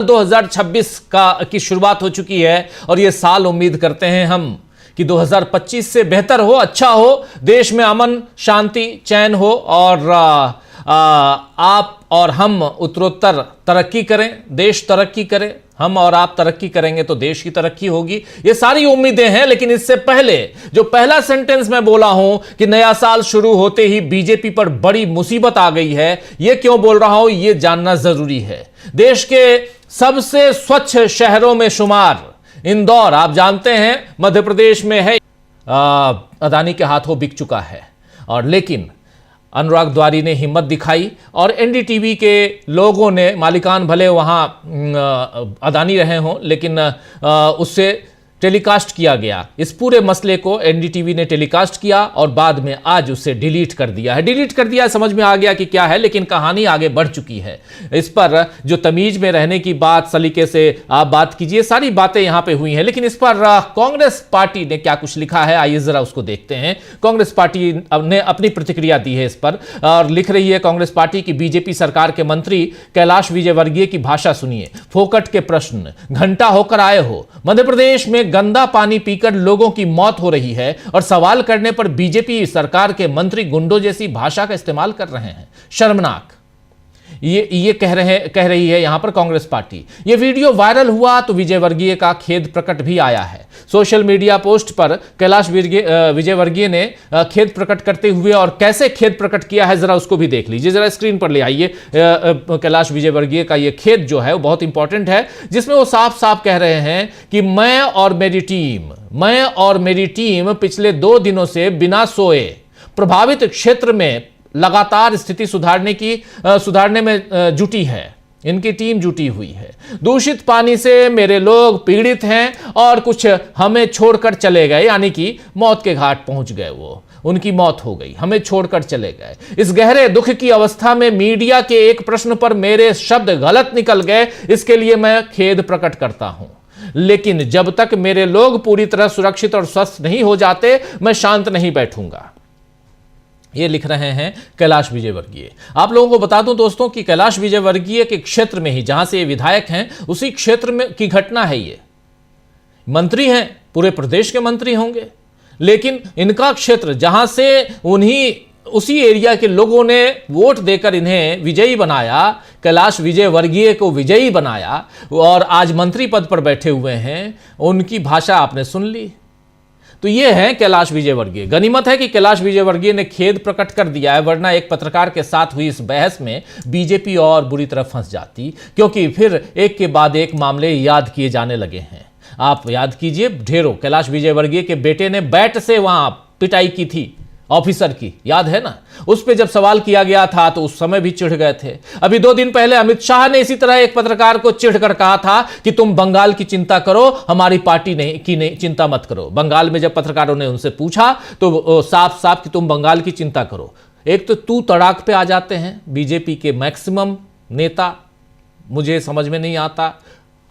2026 की शुरुआत हो चुकी है और यह साल उम्मीद करते हैं हम कि 2025 से बेहतर हो, अच्छा हो, देश में अमन शांति चैन हो और आप और हम उत्तरोत्तर तरक्की करें, देश तरक्की करे। हम और आप तरक्की करेंगे तो देश की तरक्की होगी। ये सारी उम्मीदें हैं, लेकिन इससे पहले जो पहला सेंटेंस मैं बोला हूं कि नया साल शुरू होते ही बीजेपी पर बड़ी मुसीबत आ गई है, ये क्यों बोल रहा हूं, ये जानना जरूरी है। देश के सबसे स्वच्छ शहरों में शुमार इंदौर, आप जानते हैं मध्य प्रदेश में है, अदानी के हाथों बिक चुका है। और लेकिन अनुराग द्वारी ने हिम्मत दिखाई और एनडीटीवी के लोगों ने, मालिकान भले वहां अदानी रहे हों, लेकिन उससे टेलीकास्ट किया गया। इस पूरे मसले को एनडीटीवी ने टेलीकास्ट किया और बाद में आज उसे डिलीट कर दिया है। डिलीट कर दिया, समझ में आ गया कि क्या है, लेकिन कहानी आगे बढ़ चुकी है। इस पर जो तमीज में रहने की बात, सलीके से आप बात कीजिए, सारी बातें यहां पे हुई हैं। लेकिन इस पर कांग्रेस पार्टी ने क्या कुछ लिखा है, आइए जरा उसको देखते हैं। कांग्रेस पार्टी ने अपनी प्रतिक्रिया दी है इस पर और लिख रही है कांग्रेस पार्टी की बीजेपी सरकार के मंत्री कैलाश विजयवर्गीय की भाषा सुनिए। फोकट के प्रश्न, घंटा होकर आए हो। मध्य प्रदेश में गंदा पानी पीकर लोगों की मौत हो रही है और सवाल करने पर बीजेपी सरकार के मंत्री गुंडों जैसी भाषा का इस्तेमाल कर रहे हैं। शर्मनाक। ये कह रही है यहां पर कांग्रेस पार्टी। ये वीडियो वायरल हुआ तो विजयवर्गीय का खेद प्रकट भी आया है। सोशल मीडिया पोस्ट पर कैलाश विजयवर्गीय ने खेद प्रकट करते हुए, और कैसे खेद प्रकट किया है जरा उसको भी देख लीजिए, जरा स्क्रीन पर ले आइए। कैलाश विजयवर्गीय का ये खेद जो है वो बहुत इंपॉर्टेंट है, जिसमें वो साफ साफ कह रहे हैं कि मैं और मेरी टीम पिछले 2 दिनों से बिना सोए प्रभावित क्षेत्र में लगातार स्थिति सुधारने में जुटी है। इनकी टीम जुटी हुई है। दूषित पानी से मेरे लोग पीड़ित हैं और कुछ हमें छोड़कर चले गए, यानी कि मौत के घाट पहुंच गए। उनकी मौत हो गई, हमें छोड़कर चले गए। इस गहरे दुख की अवस्था में मीडिया के एक प्रश्न पर मेरे शब्द गलत निकल गए, इसके लिए मैं खेद प्रकट करता हूं। लेकिन जब तक मेरे लोग पूरी तरह सुरक्षित और स्वस्थ नहीं हो जाते, मैं शांत नहीं बैठूंगा। ये लिख रहे हैं कैलाश विजयवर्गीय। आप लोगों को बता दूं दोस्तों कि कैलाश विजयवर्गीय के क्षेत्र में ही, जहां से ये विधायक हैं, उसी क्षेत्र में की घटना है। ये मंत्री हैं, पूरे प्रदेश के मंत्री होंगे, लेकिन इनका क्षेत्र, जहां से उसी एरिया के लोगों ने वोट देकर इन्हें विजयी बनाया, कैलाश विजयवर्गीय को विजयी बनाया और आज मंत्री पद पर बैठे हुए हैं, उनकी भाषा आपने सुन ली। तो ये है कैलाश विजयवर्गीय। गनीमत है कि कैलाश विजयवर्गीय ने खेद प्रकट कर दिया है, वरना एक पत्रकार के साथ हुई इस बहस में बीजेपी और बुरी तरह फंस जाती, क्योंकि फिर एक के बाद एक मामले याद किए जाने लगे हैं। आप याद कीजिए, ढेरों। कैलाश विजयवर्गीय के बेटे ने बैट से वहां पिटाई की थी ऑफिसर की, याद है ना? उस पे जब सवाल किया गया था तो उस समय भी चिढ़ गए थे। अभी 2 दिन पहले अमित शाह ने इसी तरह एक पत्रकार को चिढ़कर कहा था कि तुम बंगाल की चिंता करो, हमारी पार्टी की चिंता मत करो। बंगाल में जब पत्रकारों ने उनसे पूछा तो साफ साफ कि तुम बंगाल की चिंता करो। एक तो तू तड़ाक पे आ जाते हैं बीजेपी के मैक्सिमम नेता, मुझे समझ में नहीं आता,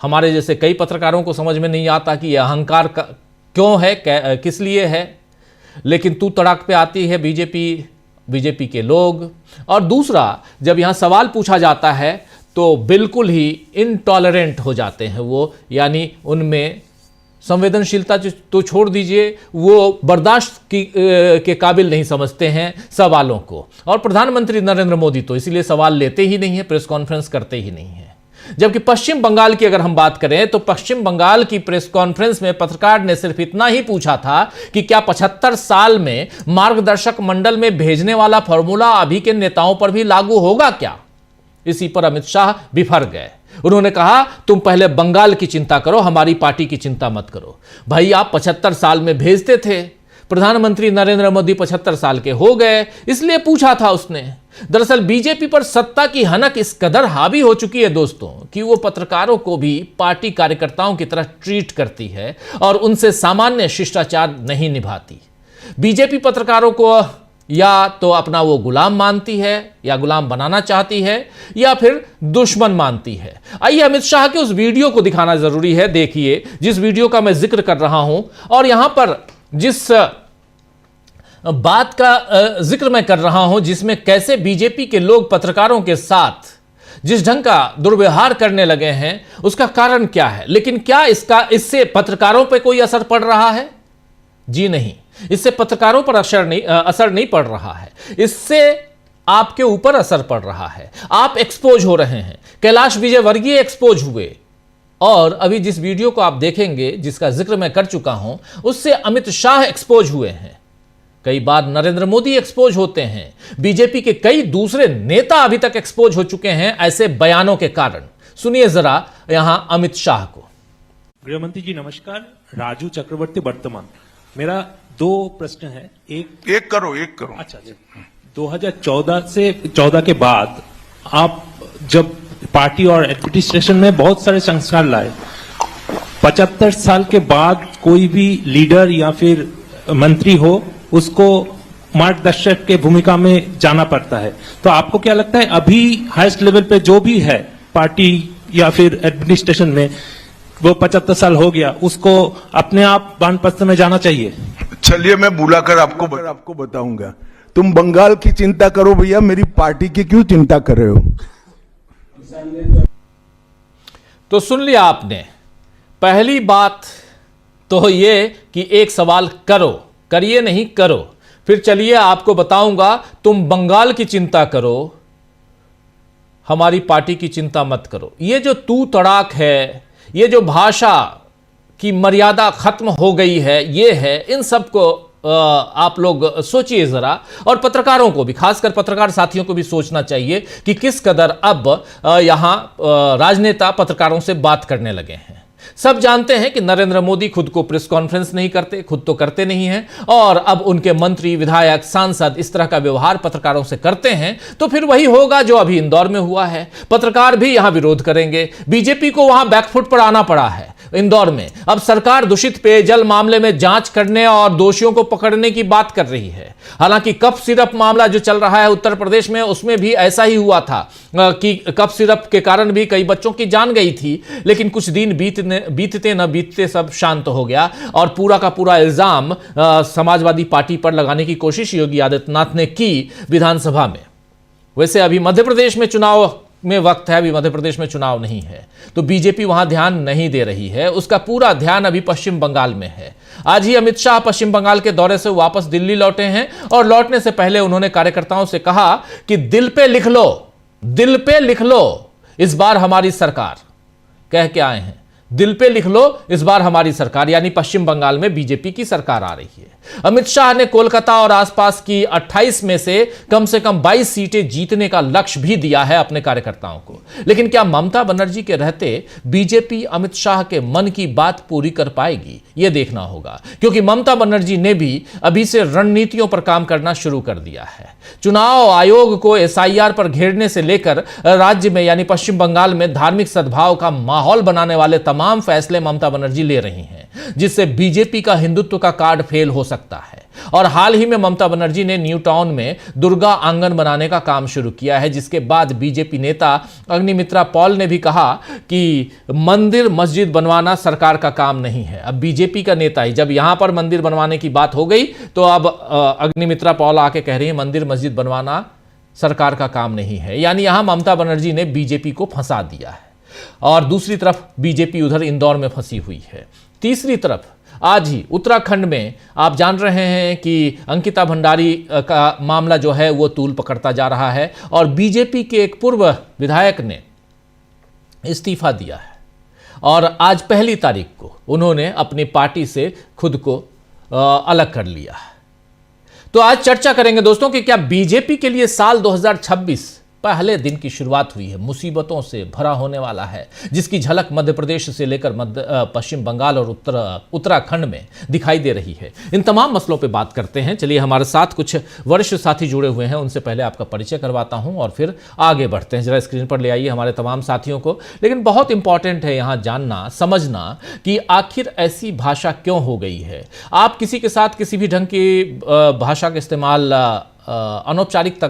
हमारे जैसे कई पत्रकारों को समझ में नहीं आता कि यह अहंकार क्यों है, किस लिए है, लेकिन तू तड़ाक पे आती है बीजेपी के लोग। और दूसरा, जब यहां सवाल पूछा जाता है तो बिल्कुल ही इनटॉलरेंट हो जाते हैं वो, यानी उनमें संवेदनशीलता तो छोड़ दीजिए, वो बर्दाश्त के काबिल नहीं समझते हैं सवालों को। और प्रधानमंत्री नरेंद्र मोदी तो इसीलिए सवाल लेते ही नहीं है, प्रेस कॉन्फ्रेंस करते ही नहीं है। जबकि पश्चिम बंगाल की अगर हम बात करें तो पश्चिम बंगाल की प्रेस कॉन्फ्रेंस में पत्रकार ने सिर्फ इतना ही पूछा था कि क्या 75 साल में मार्गदर्शक मंडल में भेजने वाला फॉर्मूला अभी के नेताओं पर भी लागू होगा क्या? इसी पर अमित शाह बिफर गए। उन्होंने कहा तुम पहले बंगाल की चिंता करो, हमारी पार्टी की चिंता मत करो। भाई, आप 75 साल में भेजते थे, प्रधानमंत्री नरेंद्र मोदी 75 साल के हो गए, इसलिए पूछा था उसने। दरअसल बीजेपी पर सत्ता की हनक इस कदर हावी हो चुकी है दोस्तों कि वो पत्रकारों को भी पार्टी कार्यकर्ताओं की तरह ट्रीट करती है और उनसे सामान्य शिष्टाचार नहीं निभाती। बीजेपी पत्रकारों को या तो अपना वो गुलाम मानती है, या गुलाम बनाना चाहती है, या फिर दुश्मन मानती है। आइए अमित शाह के उस वीडियो को दिखाना जरूरी है। देखिए, जिस वीडियो का मैं जिक्र कर रहा हूं और यहां पर जिस बात का जिक्र मैं कर रहा हूं, जिसमें कैसे बीजेपी के लोग पत्रकारों के साथ जिस ढंग का दुर्व्यवहार करने लगे हैं उसका कारण क्या है? लेकिन क्या इससे पत्रकारों पर कोई असर पड़ रहा है? जी नहीं, इससे पत्रकारों पर असर नहीं पड़ रहा है। इससे आपके ऊपर असर पड़ रहा है। आप एक्सपोज हो रहे हैं। कैलाश विजयवर्गीय एक्सपोज हुए, और अभी जिस वीडियो को आप देखेंगे जिसका जिक्र मैं कर चुका हूं, उससे अमित शाह एक्सपोज हुए हैं। कई बार नरेंद्र मोदी एक्सपोज होते हैं। बीजेपी के कई दूसरे नेता अभी तक एक्सपोज हो चुके हैं ऐसे बयानों के कारण। सुनिए जरा यहां अमित शाह को। गृहमंत्री जी नमस्कार, राजू चक्रवर्ती वर्तमान। मेरा 2 प्रश्न है। एक करो। अच्छा, 2014 के बाद आप जब पार्टी और एडमिनिस्ट्रेशन में बहुत सारे संस्कार लाए, 75 साल के बाद कोई भी लीडर या फिर मंत्री हो उसको मार्गदर्शक के भूमिका में जाना पड़ता है। तो आपको क्या लगता है अभी हाईएस्ट लेवल पे जो भी है पार्टी या फिर एडमिनिस्ट्रेशन में, वो 75 साल हो गया, उसको अपने आप वानप्रस्थ में जाना चाहिए? चलिए मैं बुलाकर आपको बताऊंगा। तुम बंगाल की चिंता करो भैया, मेरी पार्टी की क्यों चिंता कर रहे हो? तो सुन लिया आपने। पहली बात तो ये कि एक सवाल करिए नहीं करो। फिर चलिए आपको बताऊंगा, तुम बंगाल की चिंता करो, हमारी पार्टी की चिंता मत करो। ये जो तू तड़ाक है, ये जो भाषा की मर्यादा खत्म हो गई है, ये है, इन सबको आप लोग सोचिए जरा। और पत्रकारों को भी, खासकर पत्रकार साथियों को भी सोचना चाहिए कि किस कदर अब यहां राजनेता पत्रकारों से बात करने लगे हैं। सब जानते हैं कि नरेंद्र मोदी खुद को प्रेस कॉन्फ्रेंस नहीं करते, खुद तो करते नहीं हैं, और अब उनके मंत्री, विधायक, सांसद इस तरह का व्यवहार पत्रकारों से करते हैं, तो फिर वही होगा जो अभी इंदौर में हुआ है। पत्रकार भी यहां विरोध करेंगे। बीजेपी को वहां बैकफुट पर आना पड़ा है इंदौर में। अब सरकार दूषित पेयजल मामले में जांच करने और दोषियों को पकड़ने की बात कर रही है। हालांकि कफ सिरप मामला जो चल रहा है उत्तर प्रदेश में, उसमें भी ऐसा ही हुआ था कि कफ सिरप के कारण भी कई बच्चों की जान गई थी, लेकिन कुछ दिन बीतते न बीतते सब शांत हो गया और पूरा का पूरा इल्जाम समाजवादी पार्टी पर लगाने की कोशिश योगी आदित्यनाथ ने की विधानसभा में। वैसे अभी मध्य प्रदेश में चुनाव में वक्त है, अभी मध्य प्रदेश में चुनाव नहीं है, तो बीजेपी वहां ध्यान नहीं दे रही है। उसका पूरा ध्यान अभी पश्चिम बंगाल में है। आज ही अमित शाह पश्चिम बंगाल के दौरे से वापस दिल्ली लौटे हैं, और लौटने से पहले उन्होंने कार्यकर्ताओं से कहा कि दिल पे लिख लो इस बार हमारी सरकार। कह के आए हैं, दिल पे लिख लो इस बार हमारी सरकार, यानी पश्चिम बंगाल में बीजेपी की सरकार आ रही है। अमित शाह ने कोलकाता और आसपास की 28 में से कम 22 सीटें जीतने का लक्ष्य भी दिया है अपने कार्यकर्ताओं को। लेकिन क्या ममता बनर्जी के रहते बीजेपी अमित शाह के मन की बात पूरी कर पाएगी? यह देखना होगा, क्योंकि ममता बनर्जी ने भी अभी से रणनीतियों पर काम करना शुरू कर दिया है। चुनाव आयोग को एसआईआर पर घेरने से लेकर राज्य में यानी पश्चिम बंगाल में धार्मिक सद्भाव का माहौल बनाने वाले तमाम फैसले ममता बनर्जी ले रही हैं, जिससे बीजेपी का हिंदुत्व का कार्ड फेल हो सकता है। और हाल ही में ममता बनर्जी ने न्यू टाउन में दुर्गा आंगन बनाने का काम शुरू किया है, जिसके बाद बीजेपी नेता अग्निमित्रा पॉल ने भी कहा कि मंदिर मस्जिद बनवाना सरकार का काम नहीं है। अब बीजेपी का नेता ही, जब यहां पर मंदिर बनवाने की बात हो गई तो अब अग्निमित्रा पॉल आके कह रही है मंदिर मस्जिद बनवाना सरकार का काम नहीं है। यानी यहां ममता बनर्जी ने बीजेपी को फंसा दिया है, और दूसरी तरफ बीजेपी उधर इंदौर में फंसी हुई है। तीसरी तरफ आज ही उत्तराखंड में आप जान रहे हैं कि अंकिता भंडारी का मामला जो है वो तूल पकड़ता जा रहा है, और बीजेपी के एक पूर्व विधायक ने इस्तीफा दिया है, और आज 1 तारीख को उन्होंने अपनी पार्टी से खुद को अलग कर लिया है। तो आज चर्चा करेंगे दोस्तों कि क्या बीजेपी के लिए साल 2026 पहले दिन की शुरुआत हुई है, मुसीबतों से भरा होने वाला है, जिसकी झलक मध्य प्रदेश से लेकर पश्चिम बंगाल और उत्तराखंड में दिखाई दे रही है। इन तमाम मसलों पे बात करते हैं। चलिए, हमारे साथ कुछ वरिष्ठ साथी जुड़े हुए हैं, उनसे पहले आपका परिचय करवाता हूं और फिर आगे बढ़ते हैं। जरा स्क्रीन पर ले आइए हमारे तमाम साथियों को। लेकिन बहुत इंपॉर्टेंट है यहां जानना, समझना कि आखिर ऐसी भाषा क्यों हो गई है। आप किसी के साथ किसी भी ढंग की भाषा का इस्तेमाल अनौपचारिक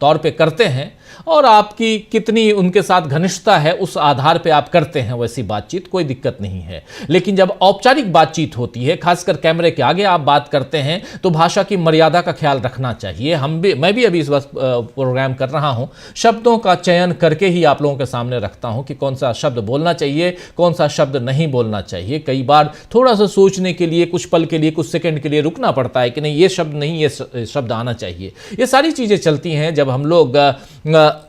तौर पे करते हैं और आपकी कितनी उनके साथ घनिष्ठता है उस आधार पे आप करते हैं वैसी बातचीत, कोई दिक्कत नहीं है। लेकिन जब औपचारिक बातचीत होती है, खासकर कैमरे के आगे आप बात करते हैं, तो भाषा की मर्यादा का ख्याल रखना चाहिए। मैं भी अभी इस वक्त प्रोग्राम कर रहा हूं, शब्दों का चयन करके ही आप लोगों के सामने रखता हूं कि कौन सा शब्द बोलना चाहिए, कौन सा शब्द नहीं बोलना चाहिए। कई बार थोड़ा सा सोचने के लिए, कुछ पल के लिए, कुछ सेकंड के लिए रुकना पड़ता है कि नहीं ये शब्द नहीं, ये शब्द आना चाहिए। ये सारी चीज़ें चलती हैं जब हम लोग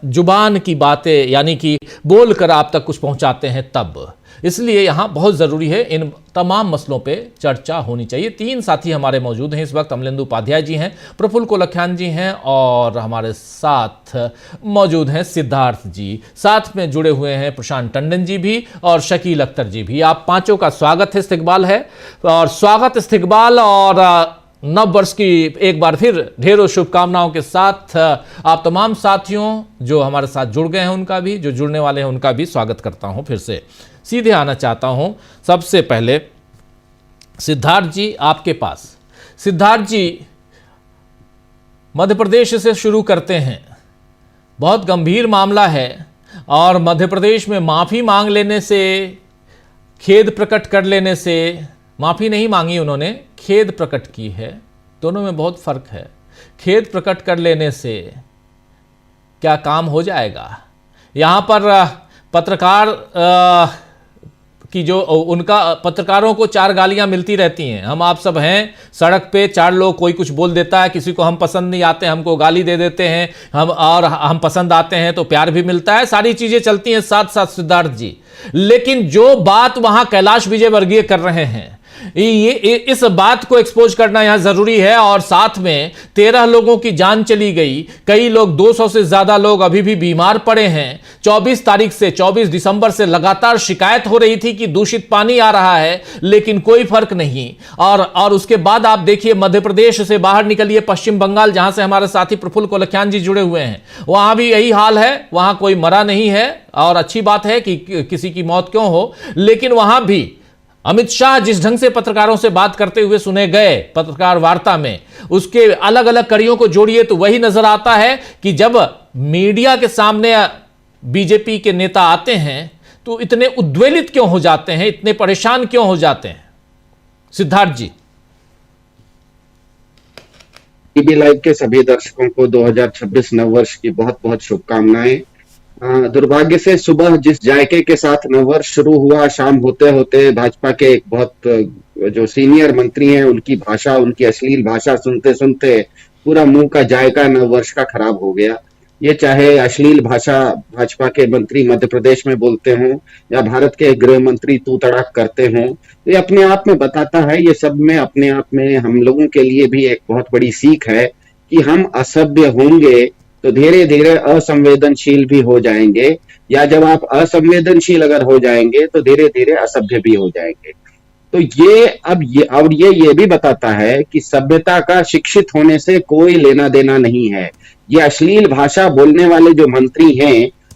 जुबान की बातें यानी कि बोलकर आप तक कुछ पहुंचाते हैं तब। इसलिए यहां बहुत ज़रूरी है इन तमाम मसलों पे चर्चा होनी चाहिए। 3 साथी हमारे मौजूद हैं इस वक्त। अमलेंदु उपाध्याय जी हैं, प्रफुल्ल कोलख्यान जी हैं और हमारे साथ मौजूद हैं सिद्धार्थ जी। साथ में जुड़े हुए हैं प्रशांत टंडन जी भी और शकील अख्तर जी भी। आप पांचों का स्वागत है, इस्तकबाल है और स्वागत इस्तकबाल और नव वर्ष की एक बार फिर ढेरों शुभकामनाओं के साथ आप तमाम साथियों जो हमारे साथ जुड़ गए हैं उनका भी, जो जुड़ने वाले हैं उनका भी स्वागत करता हूं। फिर से सीधे आना चाहता हूं सबसे पहले सिद्धार्थ जी आपके पास। सिद्धार्थ जी, मध्य प्रदेश से शुरू करते हैं। बहुत गंभीर मामला है और मध्य प्रदेश में माफी मांग लेने से, खेद प्रकट कर लेने से, माफी नहीं मांगी उन्होंने, खेद प्रकट की है, दोनों में बहुत फर्क है। खेद प्रकट कर लेने से क्या काम हो जाएगा? यहां पर पत्रकार कि जो उनका पत्रकारों को 4 गालियां मिलती रहती हैं। हम आप सब हैं सड़क पे, 4 लोग, कोई कुछ बोल देता है, किसी को हम पसंद नहीं आते हमको गाली दे देते हैं, हम पसंद आते हैं तो प्यार भी मिलता है, सारी चीजें चलती हैं साथ साथ सिद्धार्थ जी। लेकिन जो बात वहां कैलाश विजयवर्गीय कर रहे हैं, ये इस बात को एक्सपोज करना यहां जरूरी है। और साथ में 13 लोगों की जान चली गई, कई लोग 200 से ज्यादा लोग अभी भी बीमार पड़े हैं। 24 दिसंबर से लगातार शिकायत हो रही थी कि दूषित पानी आ रहा है, लेकिन कोई फर्क नहीं। और उसके बाद आप देखिए मध्य प्रदेश से बाहर निकलिए, पश्चिम बंगाल जहां से हमारे साथी प्रफुल्ल कोलख्यान जी जुड़े हुए हैं, वहां भी यही हाल है। वहां कोई मरा नहीं है और अच्छी बात है कि किसी की मौत क्यों हो, लेकिन वहां भी अमित शाह जिस ढंग से पत्रकारों से बात करते हुए सुने गए पत्रकार वार्ता में, उसके अलग अलग कड़ियों को जोड़िए तो वही नजर आता है कि जब मीडिया के सामने बीजेपी के नेता आते हैं तो इतने उद्वेलित क्यों हो जाते हैं, इतने परेशान क्यों हो जाते हैं? सिद्धार्थ जी। टीवी लाइव के सभी दर्शकों को 2026 नववर्ष की बहुत बहुत शुभकामनाएं। दुर्भाग्य से सुबह जिस जायके के साथ नववर्ष शुरू हुआ, शाम होते होते भाजपा के एक बहुत जो सीनियर मंत्री हैं उनकी भाषा, उनकी अश्लील भाषा सुनते सुनते पूरा मुंह का जायका नववर्ष का खराब हो गया। ये चाहे अश्लील भाषा भाजपा के मंत्री मध्य प्रदेश में बोलते हों या भारत के गृह मंत्री तू तड़ाक करते हों, ये अपने आप में बताता है, ये सब में अपने आप में हम लोगों के लिए भी एक बहुत बड़ी सीख है कि हम असभ्य होंगे तो धीरे धीरे असंवेदनशील भी हो जाएंगे, या जब आप असंवेदनशील अगर हो जाएंगे तो धीरे धीरे असभ्य भी हो जाएंगे। तो ये भी बताता है कि सभ्यता का शिक्षित होने से कोई लेना देना नहीं है। ये अश्लील भाषा बोलने वाले जो मंत्री हैं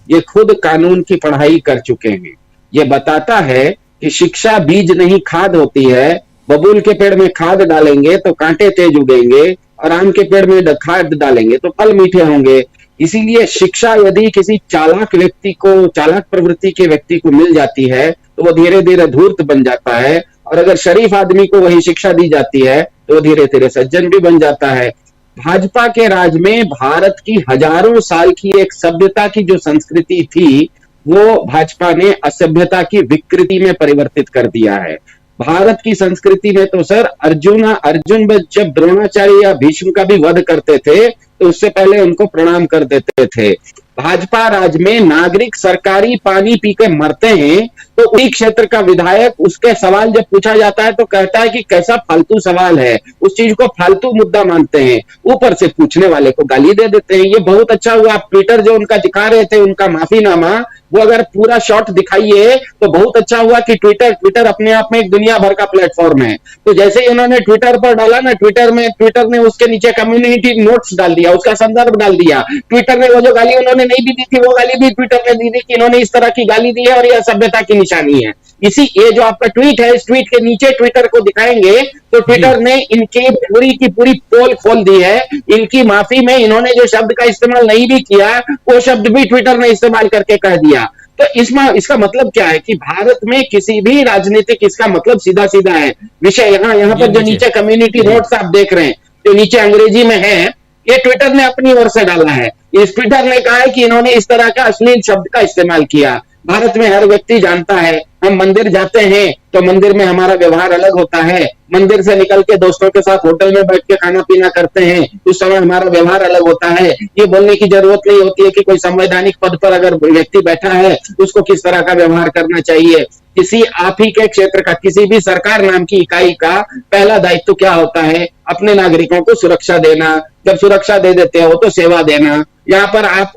ये खुद कानून की पढ़ाई कर चुके हैं। ये बताता है कि शिक्षा बीज नहीं खाद होती है। बबूल के पेड़ में खाद डालेंगे तो कांटे तेज उगेंगे और आम के पेड़ में खाद डालेंगे तो फल मीठे होंगे। इसीलिए शिक्षा यदि किसी चालाक व्यक्ति को, चालाक प्रवृत्ति के व्यक्ति को मिल जाती है तो वो धीरे धीरे धूर्त बन जाता है, और अगर शरीफ आदमी को वही शिक्षा दी जाती है तो वो धीरे धीरे सज्जन भी बन जाता है। भाजपा के राज में भारत की हजारों साल की एक सभ्यता की जो संस्कृति थी वो भाजपा ने असभ्यता की विकृति में परिवर्तित कर दिया है। भारत की संस्कृति में तो सर अर्जुन जब द्रोणाचार्य या भीष्म का भी वध करते थे तो उससे पहले उनको प्रणाम कर देते थे। भाजपा राज में नागरिक सरकारी पानी पी के मरते हैं तो उसी क्षेत्र का विधायक उसके सवाल जब पूछा जाता है तो कहता है कि कैसा फालतू सवाल है, उस चीज को फालतू मुद्दा मानते हैं, ऊपर से पूछने वाले को गाली दे देते हैं। ये बहुत अच्छा हुआ, आप ट्विटर जो उनका दिखा रहे थे उनका माफीनामा, वो अगर पूरा शॉट दिखाइए तो बहुत अच्छा हुआ कि ट्विटर अपने आप में एक दुनिया भर का प्लेटफॉर्म है। तो जैसे ही उन्होंने ट्विटर पर डाला ना, ट्विटर ने उसके नीचे कम्युनिटी नोट्स डाल दिया, उसका संदर्भ डाल दिया। ट्विटर ने वो जो गाली उन्होंने नहीं भी दी थी वो गाली भी ट्विटर ने दी थी कि इन्होंने इस तरह की गाली दी है और यह सभ्यता की निशानी है। इसी ये जो आपका ट्वीट है, इस ट्वीट के नीचे ट्विटर को दिखाएंगे तो ट्विटर ने इनकी पूरी की पूरी पोल खोल दी है। इनकी माफी में इन्होंने जो शब्द का इस्तेमाल नहीं भी किया, वो शब्द भी ट्विटर ने इस्तेमाल करके कह दिया। तो इसका मतलब क्या है कि भारत में किसी भी राजनीतिक, इसका मतलब सीधा सीधा है विषय। यहाँ पर जो नीचे कम्युनिटी नोट्स आप देख रहे हैं, जो नीचे अंग्रेजी में है, ये ट्विटर ने अपनी ओर से डाला है। इस ट्विटर ने कहा है कि इन्होंने इस तरह का अश्लील शब्द का इस्तेमाल किया। भारत में हर व्यक्ति जानता है, हम मंदिर जाते हैं तो मंदिर में हमारा व्यवहार अलग होता है। मंदिर से निकल के दोस्तों के साथ होटल में बैठ के खाना पीना करते हैं, उस समय हमारा व्यवहार अलग होता है। ये बोलने की जरूरत नहीं होती है कि कोई संवैधानिक पद पर अगर व्यक्ति बैठा है उसको किस तरह का व्यवहार करना चाहिए। किसी आप ही के क्षेत्र का, किसी भी सरकार नाम की इकाई का पहला दायित्व क्या होता है? अपने नागरिकों को सुरक्षा देना। जब सुरक्षा दे देते हो तो सेवा देना। यहाँ पर आप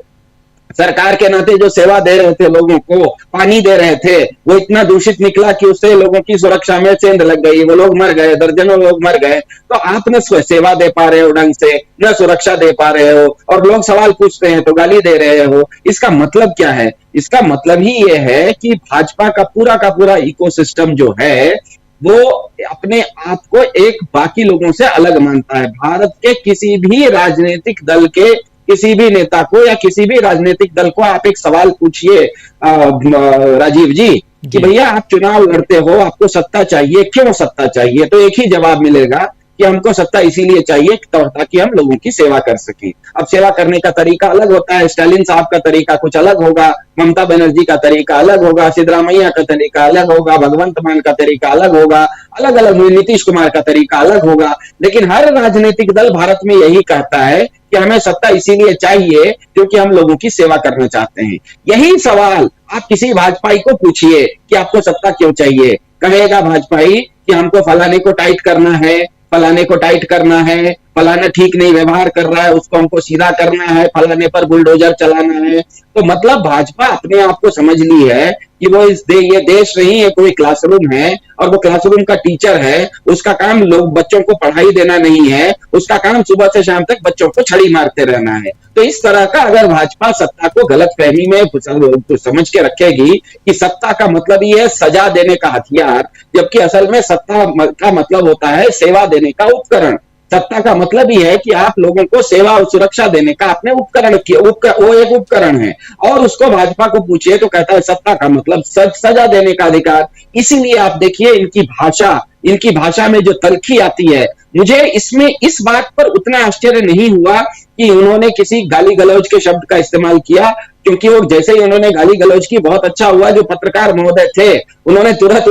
सरकार के नाते जो सेवा दे रहे थे, लोगों को पानी दे रहे थे, वो इतना दूषित निकला कि उससे लोगों की सुरक्षा में सेंध लग गई, वो लोग मर गए, दर्जनों लोग मर गए। तो आप न सेवा दे पा रहे हो ढंग से, न सुरक्षा दे पा रहे हो, और लोग सवाल पूछते हैं तो गाली दे रहे हो। इसका मतलब क्या है? इसका मतलब ही ये है कि भाजपा का पूरा इकोसिस्टम जो है वो अपने आप को एक बाकी लोगों से अलग मानता है। भारत के किसी भी राजनीतिक दल के किसी भी नेता को या किसी भी राजनीतिक दल को आप एक सवाल पूछिए राजीव जी कि भैया आप चुनाव लड़ते हो, आपको सत्ता चाहिए, क्यों सत्ता चाहिए? तो एक ही जवाब मिलेगा कि हमको सत्ता इसीलिए चाहिए ताकि हम लोगों की सेवा कर सकें। अब सेवा करने का तरीका अलग होता है। स्टालिन साहब का तरीका कुछ अलग होगा, ममता बनर्जी का तरीका अलग होगा, सिद्धरामैया का तरीका अलग होगा, भगवंत मान का तरीका अलग होगा, अलग अलग, नीतीश कुमार का तरीका अलग होगा। लेकिन हर राजनीतिक दल भारत में यही कहता है कि हमें सत्ता इसीलिए चाहिए क्योंकि हम लोगों की सेवा करना चाहते हैं। यही सवाल आप किसी भाजपाई को पूछिए कि आपको सत्ता क्यों चाहिए, कहेगा भाजपाई कि हमको फलाने को टाइट करना है, फलाने को टाइट करना है, फलाना ठीक नहीं व्यवहार कर रहा है, उसको हमको सीधा करना है, फलाने पर बुलडोजर चलाना है। तो मतलब भाजपा अपने आप को समझ ली है कि वो ये देश नहीं है, कोई क्लासरूम है और वो क्लासरूम का टीचर है। उसका काम लोग बच्चों को पढ़ाई देना नहीं है, उसका काम सुबह से शाम तक बच्चों को छड़ी मारते रहना है। तो इस तरह का अगर भाजपा सत्ता को गलतफहमी में समझ के रखेगी कि सत्ता का मतलब ही है सजा देने का हथियार, जबकि असल में सत्ता का मतलब होता है सेवा देने का उपकरण। सत्ता का मतलब ही है कि आप लोगों को सेवा और सुरक्षा देने का आपने उपकरण किया, वो एक उपकरण है। और उसको भाजपा को पूछिए तो कहता है सत्ता का मतलब सजा देने का अधिकार। इसीलिए आप देखिए इनकी भाषा में जो तलखी आती है, मुझे इसमें इस बात पर उतना आश्चर्य नहीं हुआ कि उन्होंने किसी गाली गलौज के शब्द का इस्तेमाल किया, क्योंकि वो जैसे ही उन्होंने गाली गलौज की, बहुत अच्छा हुआ जो पत्रकार महोदय थे उन्होंने तुरंत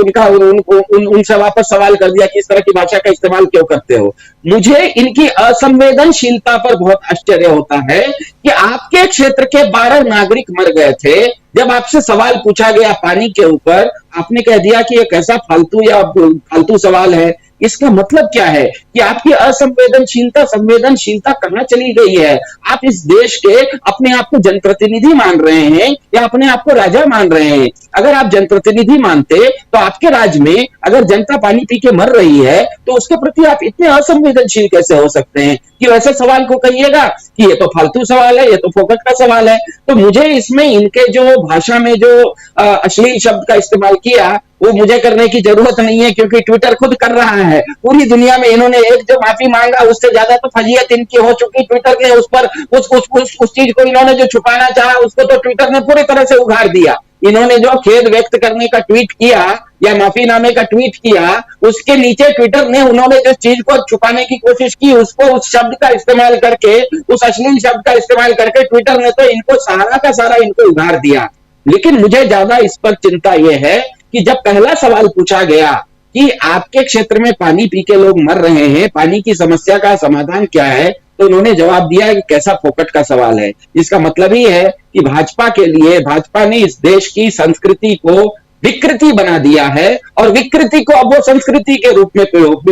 उनसे वापस सवाल कर दिया कि इस तरह की भाषा का इस्तेमाल क्यों करते हो। मुझे इनकी असंवेदनशीलता पर बहुत आश्चर्य होता है कि आपके क्षेत्र के 12 नागरिक मर गए थे। जब आपसे सवाल पूछा गया पानी के ऊपर, आपने कह दिया कि ये कैसा फालतू सवाल है। इसका मतलब क्या है कि आपकी संवेदनशीलता कहां चली गई है? आप इस देश के अपने आप को जनप्रतिनिधि मान रहे हैं या अपने आप को राजा मान रहे हैं? अगर आप जनप्रतिनिधि मानते तो आपके राज्य में अगर जनता पानी पी के मर रही है तो उसके प्रति आप इतने असंवेदनशील कैसे हो सकते हैं कि वैसे सवाल को कहिएगा कि ये तो फालतू सवाल है, ये तो फोकट का सवाल है। तो मुझे इसमें इनके जो भाषा में जो अश्लील शब्द का इस्तेमाल किया वो मुझे करने की जरूरत नहीं है, क्योंकि ट्विटर खुद कर रहा है। पूरी दुनिया में इन्होंने एक जो माफी मांगा उससे ज्यादा तो फजीयत इनकी हो चुकी। ट्विटर ने उस पर उस चीज को इन्होंने जो छुपाना चाहा उसको तो ट्विटर ने पूरी तरह से उघाड़ दिया। इन्होंने जो खेद व्यक्त करने का ट्वीट किया या माफीनामे का ट्वीट किया, उसके नीचे ट्विटर ने उन्होंने जिस चीज को छुपाने की कोशिश की उसको उस शब्द का इस्तेमाल करके, उस अश्लील शब्द का इस्तेमाल करके ट्विटर ने तो इनको सारा का सारा इनको उघाड़ दिया। लेकिन मुझे ज्यादा इस पर चिंता यह है कि जब पहला सवाल पूछा गया कि आपके क्षेत्र में पानी पी के लोग मर रहे हैं, पानी की समस्या का समाधान क्या है, तो उन्होंने जवाब दिया कि कैसा फोकट का सवाल है। इसका मतलब ही है कि भाजपा ने इस देश की संस्कृति को विकृति बना दिया है और विकृति को अब वो संस्कृति के रूप में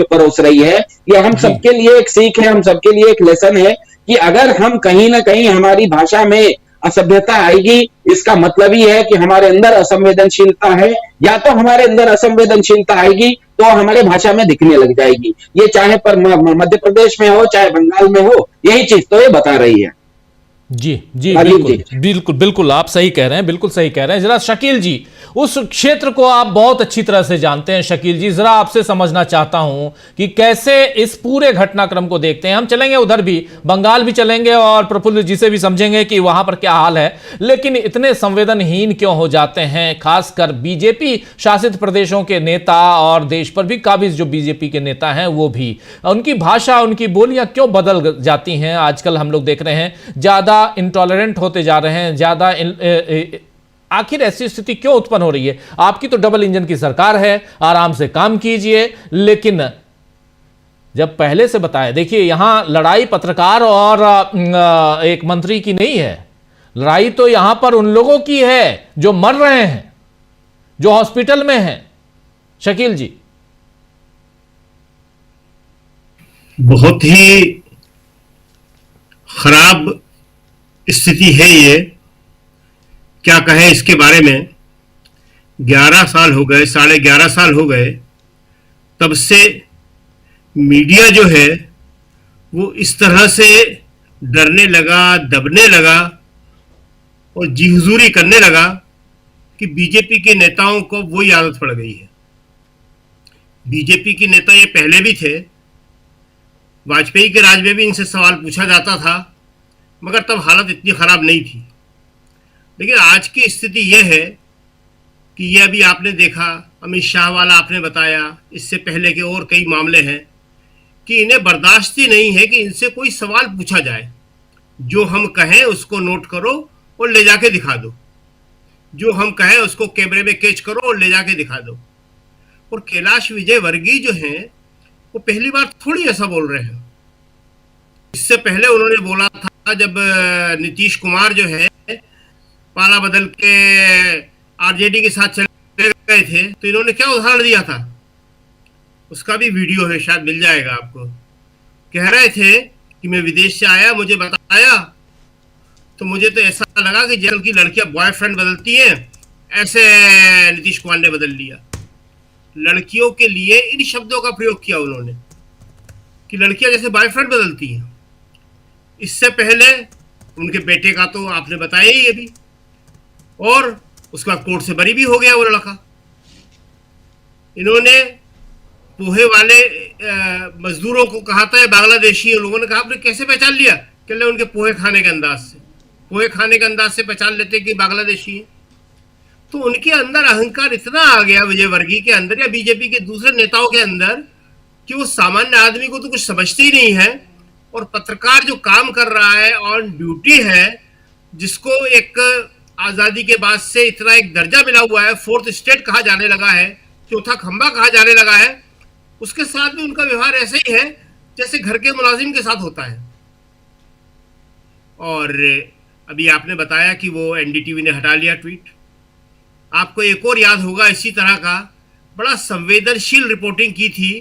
परोस रही है। ये हम सबके लिए एक सीख है, हम सबके लिए एक लेसन है कि अगर हम कहीं ना कहीं हमारी भाषा में असभ्यता आएगी, इसका मतलब ही है कि हमारे अंदर असंवेदनशीलता है, या तो हमारे अंदर असंवेदनशीलता आएगी तो हमारे भाषा में दिखने लग जाएगी। ये चाहे पर मध्य प्रदेश में हो चाहे बंगाल में हो, यही चीज तो ये बता रही है। जी जी, राजीव बिल्कुल जी। बिल्कुल बिल्कुल, आप सही कह रहे हैं, बिल्कुल सही कह रहे हैं। जरा शकील जी, उस क्षेत्र को आप बहुत अच्छी तरह से जानते हैं। शकील जी, जरा आपसे समझना चाहता हूं कि कैसे इस पूरे घटनाक्रम को देखते हैं। हम चलेंगे उधर भी, बंगाल भी चलेंगे और प्रफुल्ल जी से भी समझेंगे कि वहां पर क्या हाल है, लेकिन इतने संवेदनहीन क्यों हो जाते हैं, खासकर बीजेपी शासित प्रदेशों के नेता और देश पर भी काबिज जो बीजेपी के नेता हैं वो भी, उनकी भाषा, उनकी बोलियां क्यों बदल जाती हैं? आजकल हम लोग देख रहे हैं ज्यादा इंटॉलरेंट होते जा रहे हैं, ज्यादा आखिर ऐसी स्थिति क्यों उत्पन्न हो रही है? आपकी तो डबल इंजन की सरकार है, आराम से काम कीजिए, लेकिन जब पहले से बताया, देखिए यहां लड़ाई पत्रकार और एक मंत्री की नहीं है, लड़ाई तो यहां पर उन लोगों की है जो मर रहे हैं, जो हॉस्पिटल में हैं। शकील जी, बहुत ही खराब स्थिति है ये, क्या कहें इसके बारे में। 11 साल हो गए, 11.5 साल हो गए, तब से मीडिया जो है वो इस तरह से डरने लगा, दबने लगा और जी हुजूरी करने लगा कि बीजेपी के नेताओं को वही आदत पड़ गई है। बीजेपी के नेता ये पहले भी थे, वाजपेयी के राज में भी इनसे सवाल पूछा जाता था, मगर तब हालत इतनी खराब नहीं थी। लेकिन आज की स्थिति यह है कि यह अभी आपने देखा, अमित शाह वाला आपने बताया, इससे पहले के और कई मामले हैं कि इन्हें बर्दाश्त ही नहीं है कि इनसे कोई सवाल पूछा जाए। जो हम कहें उसको नोट करो और ले जाके दिखा दो, जो हम कहें उसको कैमरे में कैच करो और ले जाके दिखा दो। और कैलाश विजयवर्गीय जो हैं वो पहली बार थोड़ी ऐसा बोल रहे हैं। इससे पहले उन्होंने बोला था जब नीतीश कुमार जो है पाला बदल के आरजेडी के साथ चले गए थे, तो इन्होंने क्या उदाहरण दिया था, उसका भी वीडियो है, शायद मिल जाएगा आपको। कह रहे थे कि मैं विदेश से आया, मुझे बताया तो मुझे तो ऐसा लगा कि जल की लड़कियां बॉयफ्रेंड बदलती हैं, ऐसे नीतीश कुमार ने बदल लिया। लड़कियों के लिए इन शब्दों का प्रयोग किया उन्होंने कि लड़कियां जैसे बॉयफ्रेंड बदलती हैं। इससे पहले उनके बेटे का तो आपने बताया ही अभी, और उसके बाद कोर्ट से बरी भी हो गया वो लड़का। इन्होंने पोहे वाले मजदूरों को कहा था बांग्लादेशी, लोगों ने कहा आपने कैसे पहचान लिया? कह रहे उनके पोहे खाने के अंदाज से, पोहे खाने के अंदाज से पहचान लेते कि बांग्लादेशी है। तो उनके अंदर अहंकार इतना आ गया, विजयवर्गीय के अंदर या बीजेपी के दूसरे नेताओं के अंदर, कि वो सामान्य आदमी को तो कुछ समझते ही नहीं है। और पत्रकार जो काम कर रहा है, ऑन ड्यूटी है, जिसको एक आजादी के बाद से इतना एक दर्जा मिला हुआ है, फोर्थ स्टेट कहा जाने लगा है, चौथा खंबा कहा जाने लगा है, उसके साथ भी उनका व्यवहार ऐसे ही है जैसे घर के मुलाजिम के साथ होता है। और अभी आपने बताया कि वो एनडीटीवी ने हटा लिया ट्वीट। आपको एक और याद होगा इसी तरह का, बड़ा संवेदनशील रिपोर्टिंग की थी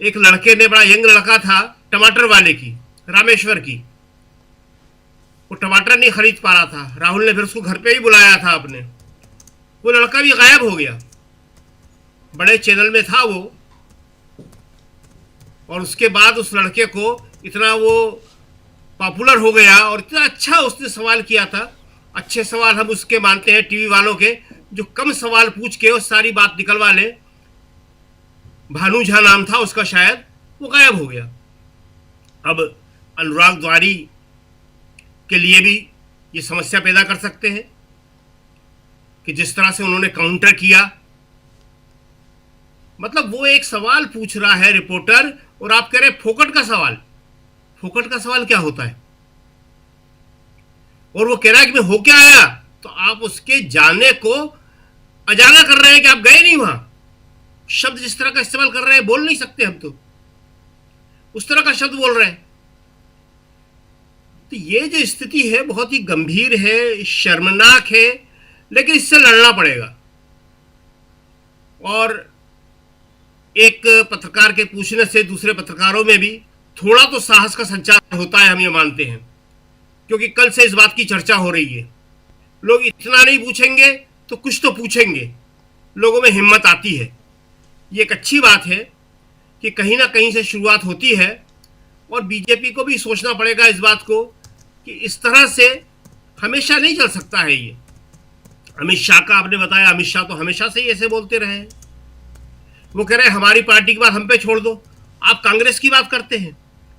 एक लड़के ने, बड़ा यंग लड़का था, टमाटर वाले की, रामेश्वर की। वो टमाटर नहीं खरीद पा रहा था, राहुल ने फिर उसको घर पे ही बुलाया था अपने। वो लड़का भी गायब हो गया, बड़े चैनल में था वो। और उसके बाद उस लड़के को इतना वो पॉपुलर हो गया और इतना अच्छा उसने सवाल किया था। अच्छे सवाल हम उसके मानते हैं टीवी वालों के, जो कम सवाल पूछ के और सारी बात निकलवा ले। भानु झा नाम था उसका शायद, वो गायब हो गया। अब अनुराग द्वारी के लिए भी ये समस्या पैदा कर सकते हैं कि जिस तरह से उन्होंने काउंटर किया, मतलब वो एक सवाल पूछ रहा है रिपोर्टर और आप कह रहे फोकट का सवाल। फोकट का सवाल क्या होता है? और वो कह रहा है कि मैं हो क्या आया, तो आप उसके जाने को अजाना कर रहे हैं कि आप गए नहीं वहां। शब्द जिस तरह का इस्तेमाल कर रहे हैं, बोल नहीं सकते हम, तो उस तरह का शब्द बोल रहे हैं। तो ये जो स्थिति है बहुत ही गंभीर है, शर्मनाक है, लेकिन इससे लड़ना पड़ेगा। और एक पत्रकार के पूछने से दूसरे पत्रकारों में भी थोड़ा तो साहस का संचार होता है, हम ये मानते हैं, क्योंकि कल से इस बात की चर्चा हो रही है। लोग इतना नहीं पूछेंगे तो कुछ तो पूछेंगे, लोगों में हिम्मत आती है। ये एक अच्छी बात है कि कहीं ना कहीं से शुरुआत होती है। और बीजेपी को भी सोचना पड़ेगा इस बात को कि इस तरह से हमेशा नहीं चल सकता है ये। अमित शाह का आपने बताया, अमित शाह तो हमेशा से ही ऐसे बोलते रहे हैं। वो कह रहे हैं हमारी पार्टी की बात हम पे छोड़ दो, आप कांग्रेस की बात करते हैं।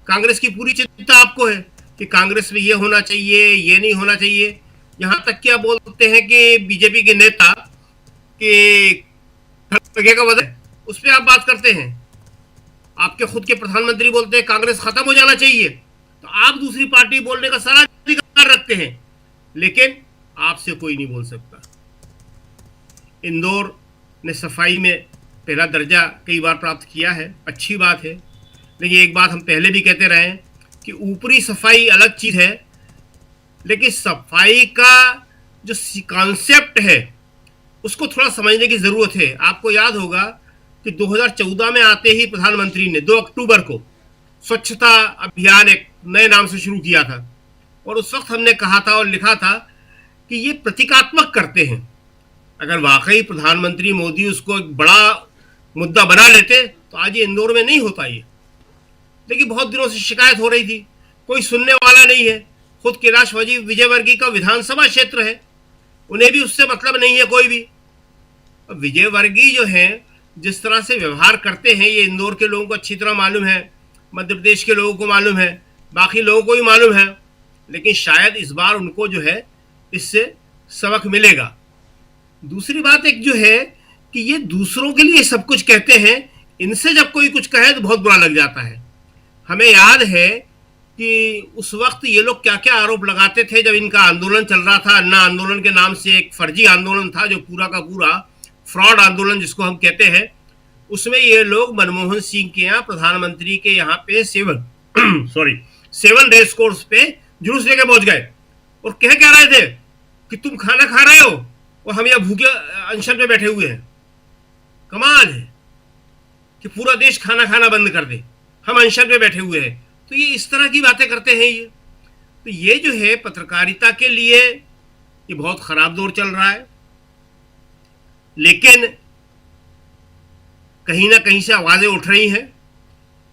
कांग्रेस की पूरी चिंता आपको है कि कांग्रेस में ये होना चाहिए, ये नहीं होना चाहिए। यहां तक कि आप बोलते हैं कि बीजेपी के नेता के का वजह उस पर आप बात करते हैं। आपके खुद के प्रधानमंत्री बोलते हैं कांग्रेस खत्म हो जाना चाहिए, तो आप दूसरी पार्टी बोलने का सारा अधिकार रखते हैं, लेकिन आपसे कोई नहीं बोल सकता। इंदौर ने सफाई में पहला दर्जा कई बार प्राप्त किया है, अच्छी बात है, लेकिन एक बात हम पहले भी कहते रहे हैं कि ऊपरी सफाई अलग चीज है, लेकिन सफाई का जो कॉन्सेप्ट है उसको थोड़ा समझने की जरूरत है। आपको याद होगा कि 2014 में आते ही प्रधानमंत्री ने 2 अक्टूबर को स्वच्छता अभियान एक नए नाम से शुरू किया था, और उस वक्त हमने कहा था और लिखा था कि ये प्रतीकात्मक करते हैं। अगर वाकई प्रधानमंत्री मोदी उसको एक बड़ा मुद्दा बना लेते तो आज ये इंदौर में नहीं होता ये। लेकिन बहुत दिनों से शिकायत हो रही थी, कोई सुनने वाला नहीं है। खुद कैलाश विजयवर्गीय का विधानसभा क्षेत्र है, उन्हें भी उससे मतलब नहीं है कोई भी। विजयवर्गीय जो है जिस तरह से व्यवहार करते हैं, ये इंदौर के लोगों को अच्छी तरह मालूम है, मध्य प्रदेश के लोगों को मालूम है, बाकी लोगों को भी मालूम है, लेकिन शायद इस बार उनको जो है इससे सबक मिलेगा। दूसरी बात एक जो है कि ये दूसरों के लिए सब कुछ कहते हैं, इनसे जब कोई कुछ कहे तो बहुत बुरा लग जाता है। हमें याद है कि उस वक्त ये लोग क्या क्या आरोप लगाते थे जब इनका आंदोलन चल रहा था। अन्ना आंदोलन के नाम से एक फर्जी आंदोलन था जो पूरा का पूरा फ्रॉड आंदोलन जिसको हम कहते हैं। उसमें ये लोग मनमोहन सिंह के यहाँ प्रधानमंत्री के यहाँ पे सेवन रेस कोर्स पे जुलूस लेके पहुंच गए और कह क्या रहे थे कि तुम खाना खा रहे हो और हम यहाँ भूखे अनशन पे बैठे हुए हैं। कमाल है कि पूरा देश खाना खाना बंद कर दे, हम अनशन पे बैठे हुए हैं। तो ये इस तरह की बातें करते हैं ये। तो ये जो है पत्रकारिता के लिए ये बहुत खराब दौर चल रहा है, लेकिन कहीं ना कहीं से आवाजें उठ रही हैं,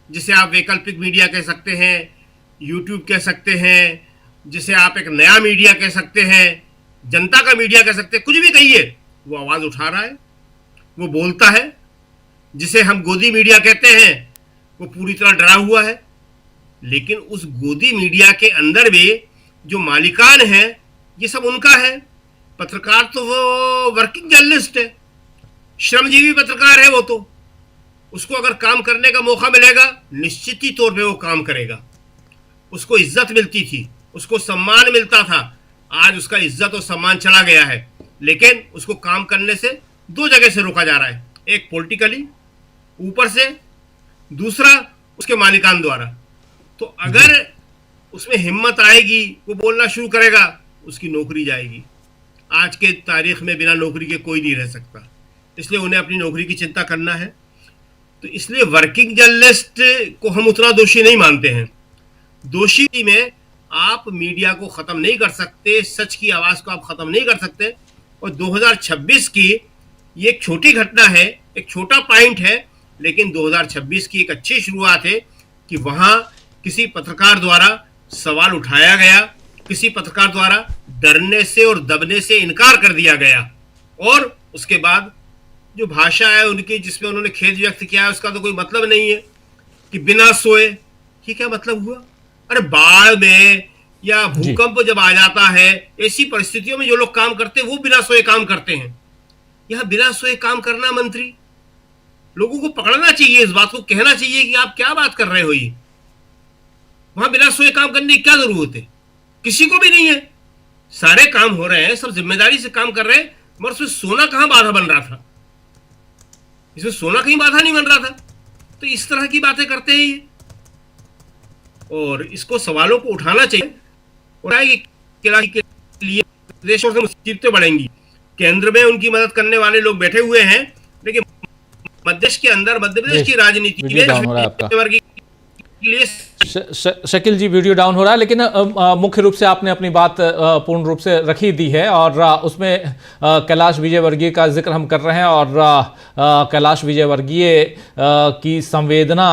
जिसे आप वैकल्पिक मीडिया कह सकते हैं, यूट्यूब कह सकते हैं, जिसे आप एक नया मीडिया कह सकते हैं, जनता का मीडिया कह सकते हैं, कुछ भी कहिए, वो आवाज उठा रहा है, वो बोलता है। जिसे हम गोदी मीडिया कहते हैं वो पूरी तरह डरा हुआ है, लेकिन उस गोदी मीडिया के अंदर भी जो मालिकान है ये सब उनका है। पत्रकार तो वो वर्किंग जर्नलिस्ट है, श्रमजीवी पत्रकार है, वो तो उसको अगर काम करने का मौका मिलेगा निश्चित ही तौर पे वो काम करेगा। उसको इज्जत मिलती थी, उसको सम्मान मिलता था, आज उसका इज्जत और सम्मान चला गया है। लेकिन उसको काम करने से 2 जगह से रोका जा रहा है, एक पॉलिटिकली ऊपर से, दूसरा उसके मालिकान द्वारा। तो अगर उसमें हिम्मत आएगी, वो बोलना शुरू करेगा, उसकी नौकरी जाएगी। आज के तारीख में बिना नौकरी के कोई नहीं रह सकता, इसलिए उन्हें अपनी नौकरी की चिंता करना है। तो इसलिए वर्किंग जर्नलिस्ट को हम उतना दोषी नहीं मानते हैं। दोषी में आप मीडिया को खत्म नहीं कर सकते, सच की आवाज को आप खत्म नहीं कर सकते। और 2026 की ये एक छोटी घटना है, एक छोटा पॉइंट है, लेकिन 2026 की एक अच्छी शुरुआत है कि वहां किसी पत्रकार द्वारा सवाल उठाया गया, किसी पत्रकार द्वारा डरने से और दबने से इनकार कर दिया गया, और उसके बाद जो भाषा है उनकी जिसमें उन्होंने खेद व्यक्त किया है उसका तो कोई मतलब नहीं है कि बिना सोए। ये क्या मतलब हुआ? अरे बाढ़ में या भूकंप जब आ जाता है, ऐसी परिस्थितियों में जो लोग काम करते हैं वो बिना सोए काम करते हैं। यह बिना सोए काम करना, मंत्री लोगों को पकड़ना चाहिए, इस बात को कहना चाहिए कि आप क्या बात कर रहे हो। ये वहां बिना सोए काम करने की क्या जरूरत है? किसी को भी नहीं है, सारे काम हो रहे हैं, सब जिम्मेदारी से काम कर रहे हैं, मगर उसमें सोना कहां बाधा बन रहा था? इसमें सोना कहीं बाधा नहीं बन रहा था। तो इस तरह की बातें करते हैं ये, और इसको सवालों को उठाना चाहिए। और के लिए देशों से मुसीबतें बढ़ेंगी। केंद्र में उनकी मदद करने वाले लोग बैठे हुए हैं, लेकिन मध्य प्रदेश के अंदर, मध्य प्रदेश की राजनीति में वर्ग के लिए शकील जी, वीडियो डाउन हो रहा है, लेकिन मुख्य रूप से आपने अपनी बात पूर्ण रूप से रखी दी है और उसमें कैलाश विजयवर्गीय का जिक्र हम कर रहे हैं और कैलाश विजयवर्गीय की संवेदना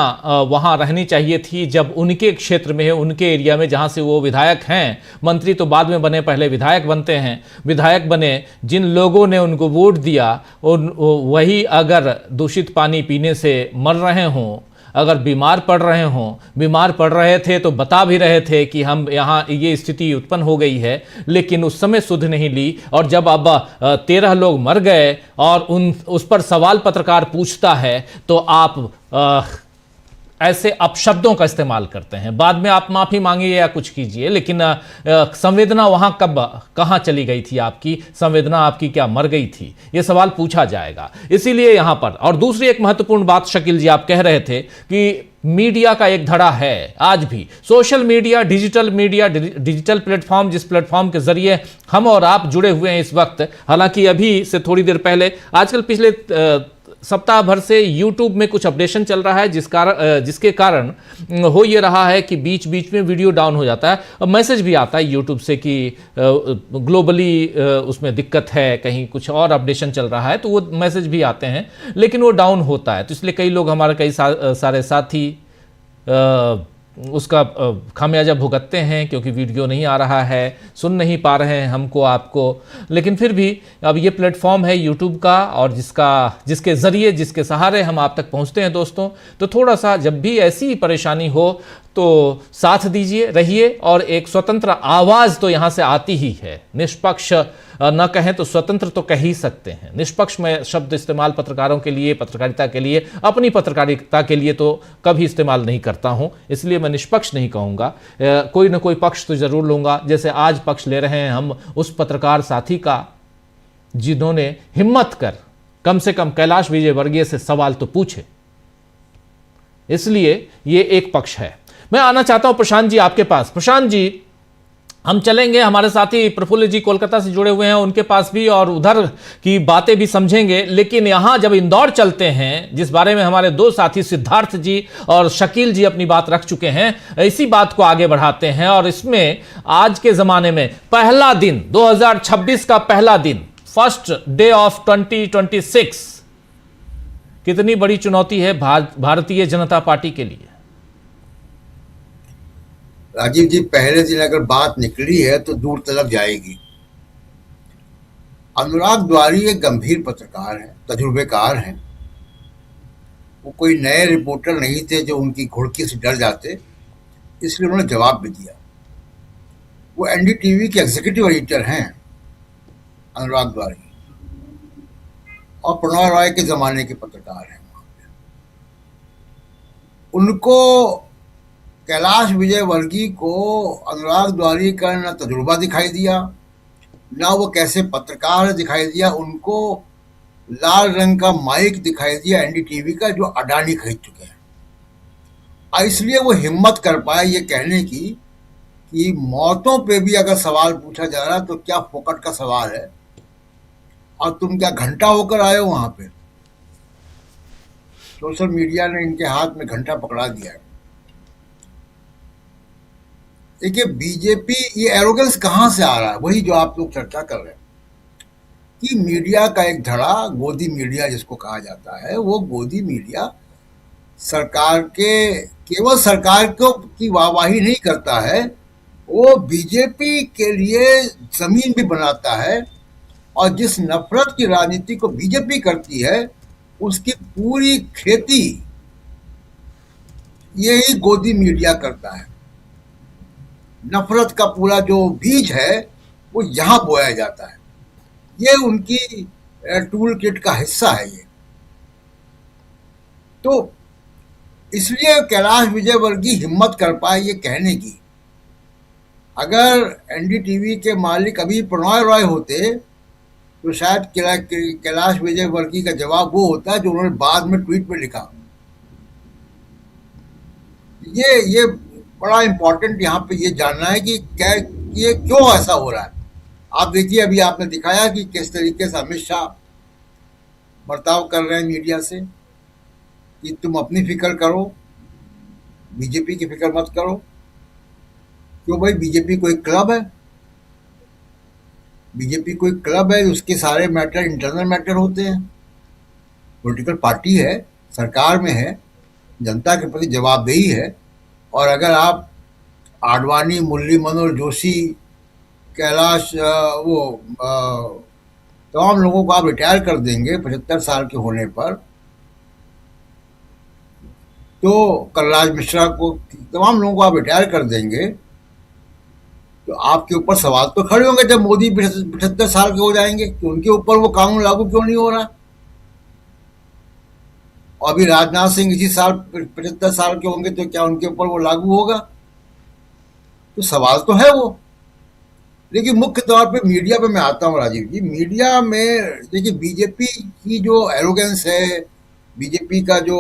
वहां रहनी चाहिए थी जब उनके क्षेत्र में, उनके एरिया में, जहां से वो विधायक हैं। मंत्री तो बाद में बने, पहले विधायक बनते हैं। विधायक बने, जिन लोगों ने उनको वोट दिया वही अगर दूषित पानी पीने से मर रहे हों, अगर बीमार पड़ रहे हों, बीमार पड़ रहे थे तो बता भी रहे थे कि हम यहाँ ये स्थिति उत्पन्न हो गई है, लेकिन उस समय सुध नहीं ली। और जब अब 13 लोग मर गए और उस पर सवाल पत्रकार पूछता है तो आप ऐसे अपशब्दों का इस्तेमाल करते हैं। बाद में आप माफी मांगिए या कुछ कीजिए, लेकिन संवेदना वहां कहां चली गई थी? आपकी संवेदना आपकी क्या मर गई थी? यह सवाल पूछा जाएगा। इसीलिए यहां पर, और दूसरी एक महत्वपूर्ण बात शकील जी, आप कह रहे थे कि मीडिया का एक धड़ा है आज भी, सोशल मीडिया, डिजिटल प्लेटफॉर्म, जिस प्लेटफॉर्म के जरिए हम और आप जुड़े हुए हैं इस वक्त। हालांकि अभी से थोड़ी देर पहले, आजकल पिछले सप्ताह भर से YouTube में कुछ अपडेशन चल रहा है जिसके कारण हो ये रहा है कि बीच बीच में वीडियो डाउन हो जाता है और मैसेज भी आता है YouTube से कि ग्लोबली उसमें दिक्कत है, कहीं कुछ और अपडेशन चल रहा है, तो वो मैसेज भी आते हैं, लेकिन वो डाउन होता है। तो इसलिए कई लोग, हमारे कई सारे साथी उसका खामियाजा भुगतते हैं क्योंकि वीडियो नहीं आ रहा है, सुन नहीं पा रहे हैं हमको, आपको। लेकिन फिर भी अब ये प्लेटफॉर्म है YouTube का, और जिसके ज़रिए, जिसके सहारे हम आप तक पहुंचते हैं दोस्तों। तो थोड़ा सा जब भी ऐसी परेशानी हो तो साथ दीजिए, रहिए, और एक स्वतंत्र आवाज़ तो यहाँ से आती ही है। निष्पक्ष न कहें तो स्वतंत्र तो कह ही सकते हैं। निष्पक्ष में शब्द इस्तेमाल पत्रकारों के लिए, पत्रकारिता के लिए, अपनी पत्रकारिता के लिए तो कभी इस्तेमाल नहीं करता हूं, इसलिए मैं निष्पक्ष नहीं कहूँगा। कोई ना कोई पक्ष तो ज़रूर लूँगा। जैसे आज पक्ष ले रहे हैं हम उस पत्रकार साथी का जिन्होंने हिम्मत कर कम से कम कैलाश विजयवर्गीय से सवाल तो पूछे, इसलिए ये एक पक्ष है। मैं आना चाहता हूं प्रशांत जी आपके पास। प्रशांत जी, हम चलेंगे, हमारे साथी प्रफुल्ल जी कोलकाता से जुड़े हुए हैं, उनके पास भी, और उधर की बातें भी समझेंगे। लेकिन यहां जब इंदौर चलते हैं, जिस बारे में हमारे दो साथी सिद्धार्थ जी और शकील जी अपनी बात रख चुके हैं, इसी बात को आगे बढ़ाते हैं। और इसमें आज के जमाने में पहला दिन, 2026 का पहला दिन, फर्स्ट डे ऑफ 2026, कितनी बड़ी चुनौती है भारतीय जनता पार्टी के लिए? राजीव जी, पहले दिन अगर बात निकली है तो दूर तलक जाएगी। अनुराग द्वारी एक गंभीर पत्रकार हैं, तजुर्बेकार हैं। वो कोई नए रिपोर्टर नहीं थे जो उनकी घुड़की से डर जाते, इसलिए उन्होंने जवाब भी दिया। वो एनडीटीवी के एग्जीक्यूटिव एडिटर हैं अनुराग द्वारी, और प्रणव रॉय के जमाने के पत्रकार हैं। उनको, कैलाश विजयवर्गीय को अनुराग द्वारी का न तजुर्बा दिखाई दिया, ना वो कैसे पत्रकार दिखाई दिया। उनको लाल रंग का माइक दिखाई दिया एनडीटीवी का, जो अडानी खरीद चुके हैं। इसलिए वो हिम्मत कर पाए ये कहने की कि मौतों पे भी अगर सवाल पूछा जा रहा तो क्या फोकट का सवाल है, और तुम क्या घंटा होकर आए हो वहां पे। सोशल मीडिया ने इनके हाथ में घंटा पकड़ा दिया है। देखिए, बीजेपी, ये एरोगेंस कहां से आ रहा है, वही जो आप लोग चर्चा कर रहे हैं कि मीडिया का एक धड़ा, गोदी मीडिया जिसको कहा जाता है, वो गोदी मीडिया सरकार के, केवल सरकार को की वाहवाही नहीं करता है, वो बीजेपी के लिए जमीन भी बनाता है। और जिस नफरत की राजनीति को बीजेपी करती है, उसकी पूरी खेती यही गोदी मीडिया करता है। नफरत का पूरा जो बीज है वो यहां बोया जाता है। ये उनकी टूल किट का हिस्सा है ये। तो इसलिए कैलाश विजयवर्गीय हिम्मत कर पाए ये कहने की। अगर एनडीटीवी के मालिक अभी प्रणव रॉय होते तो शायद कैलाश विजयवर्गीय का जवाब वो होता जो उन्होंने बाद में ट्वीट में लिखा। ये बड़ा इंपॉर्टेंट यहाँ पे ये जानना है कि क्या, ये क्यों ऐसा हो रहा है। आप देखिए, अभी आपने दिखाया कि किस तरीके से अमित शाह बर्ताव कर रहे हैं मीडिया से कि तुम अपनी फिक्र करो, बीजेपी की फिक्र मत करो। क्यों भाई, बीजेपी कोई क्लब है? बीजेपी कोई क्लब है? उसके सारे मैटर इंटरनल मैटर होते हैं। पॉलिटिकल पार्टी है, सरकार में है, जनता के प्रति जवाबदेही है। और अगर आप आडवाणी, मुरली मनोहर जोशी, कैलाश तमाम लोगों को आप रिटायर कर देंगे 75 साल के होने पर, तो कलराज मिश्रा को, तमाम लोगों को आप रिटायर कर देंगे, तो आपके ऊपर सवाल तो खड़े होंगे जब मोदी 75 साल के हो जाएंगे कि उनके ऊपर वो कानून लागू क्यों नहीं हो रहा। और अभी राजनाथ सिंह इसी साल 75 साल के होंगे तो क्या उनके ऊपर वो लागू होगा? तो सवाल तो है वो। लेकिन मुख्य तौर पे मीडिया पे मैं आता हूँ राजीव जी। मीडिया में देखिए, बीजेपी की जो एरोगेंस है, बीजेपी का जो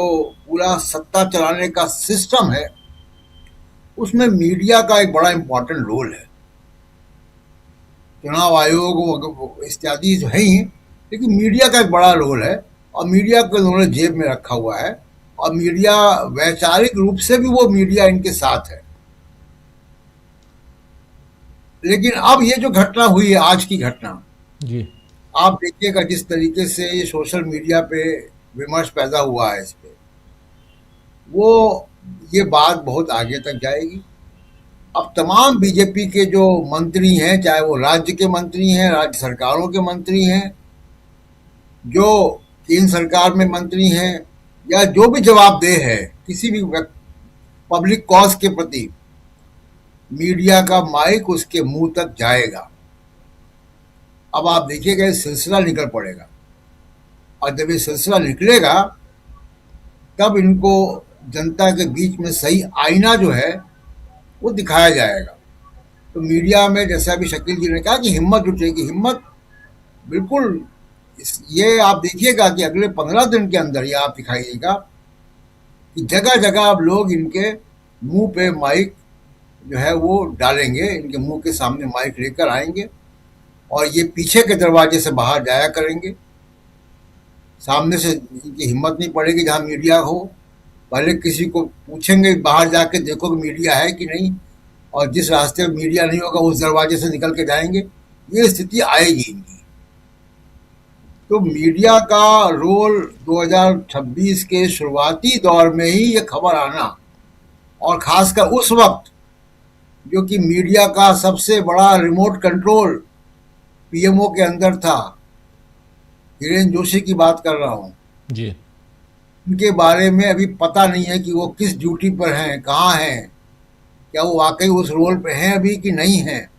पूरा सत्ता चलाने का सिस्टम है, उसमें मीडिया का एक बड़ा इंपॉर्टेंट रोल है। चुनाव आयोग इत्यादि जो है ही, लेकिन मीडिया का एक बड़ा रोल है और मीडिया को उन्होंने जेब में रखा हुआ है। और मीडिया वैचारिक रूप से भी वो मीडिया इनके साथ है। लेकिन अब ये जो घटना हुई है, आज की घटना जी, आप देखिएगा जिस तरीके से ये सोशल मीडिया पे विमर्श पैदा हुआ है इस पे, वो ये बात बहुत आगे तक जाएगी। अब तमाम बीजेपी के जो मंत्री हैं, चाहे वो राज्य के मंत्री हैं, राज्य सरकारों के मंत्री हैं, जो केंद्र सरकार में मंत्री हैं, या जो भी जवाबदेह है किसी भी पब्लिक कॉज के प्रति, मीडिया का माइक उसके मुंह तक जाएगा। अब आप देखिएगा ये सिलसिला निकल पड़ेगा, और जब ये सिलसिला निकलेगा तब इनको जनता के बीच में सही आईना जो है वो दिखाया जाएगा। तो मीडिया में, जैसा अभी शकील जी ने कहा कि हिम्मत जुटेगी, हिम्मत बिल्कुल। ये आप देखिएगा कि अगले 15 दिन के अंदर ये आप दिखाइएगा कि जगह जगह अब लोग इनके मुंह पे माइक जो है वो डालेंगे, इनके मुंह के सामने माइक लेकर आएंगे और ये पीछे के दरवाजे से बाहर जाया करेंगे। सामने से इनकी हिम्मत नहीं पड़ेगी जहाँ मीडिया हो। पहले किसी को पूछेंगे बाहर जाके देखो कि मीडिया है कि नहीं, और जिस रास्ते में मीडिया नहीं होगा उस दरवाजे से निकल के जाएंगे। ये स्थिति आएगी इनकी। तो मीडिया का रोल 2026 के शुरुआती दौर में ही ये खबर आना, और खासकर उस वक्त जो कि मीडिया का सबसे बड़ा रिमोट कंट्रोल पीएमओ के अंदर था, हिरेन जोशी की बात कर रहा हूँ जी, उनके बारे में अभी पता नहीं है कि वो किस ड्यूटी पर हैं, कहाँ हैं, क्या वो वाकई उस रोल पे हैं अभी कि नहीं हैं।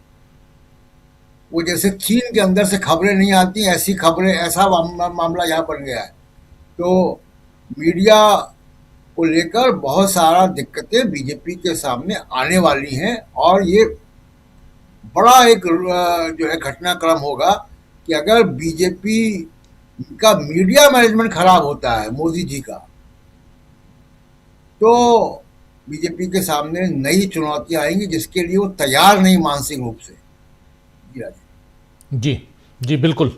वो जैसे चीन के अंदर से खबरें नहीं आती, ऐसी खबरें, ऐसा मामला यहाँ बन गया है। तो मीडिया को लेकर बहुत सारा दिक्कतें बीजेपी के सामने आने वाली हैं, और ये बड़ा एक जो है घटनाक्रम होगा कि अगर बीजेपी का मीडिया मैनेजमेंट खराब होता है मोदी जी का, तो बीजेपी के सामने नई चुनौतियां आएंगी जिसके लिए वो तैयार नहीं मानसिक रूप से। जी जी, बिल्कुल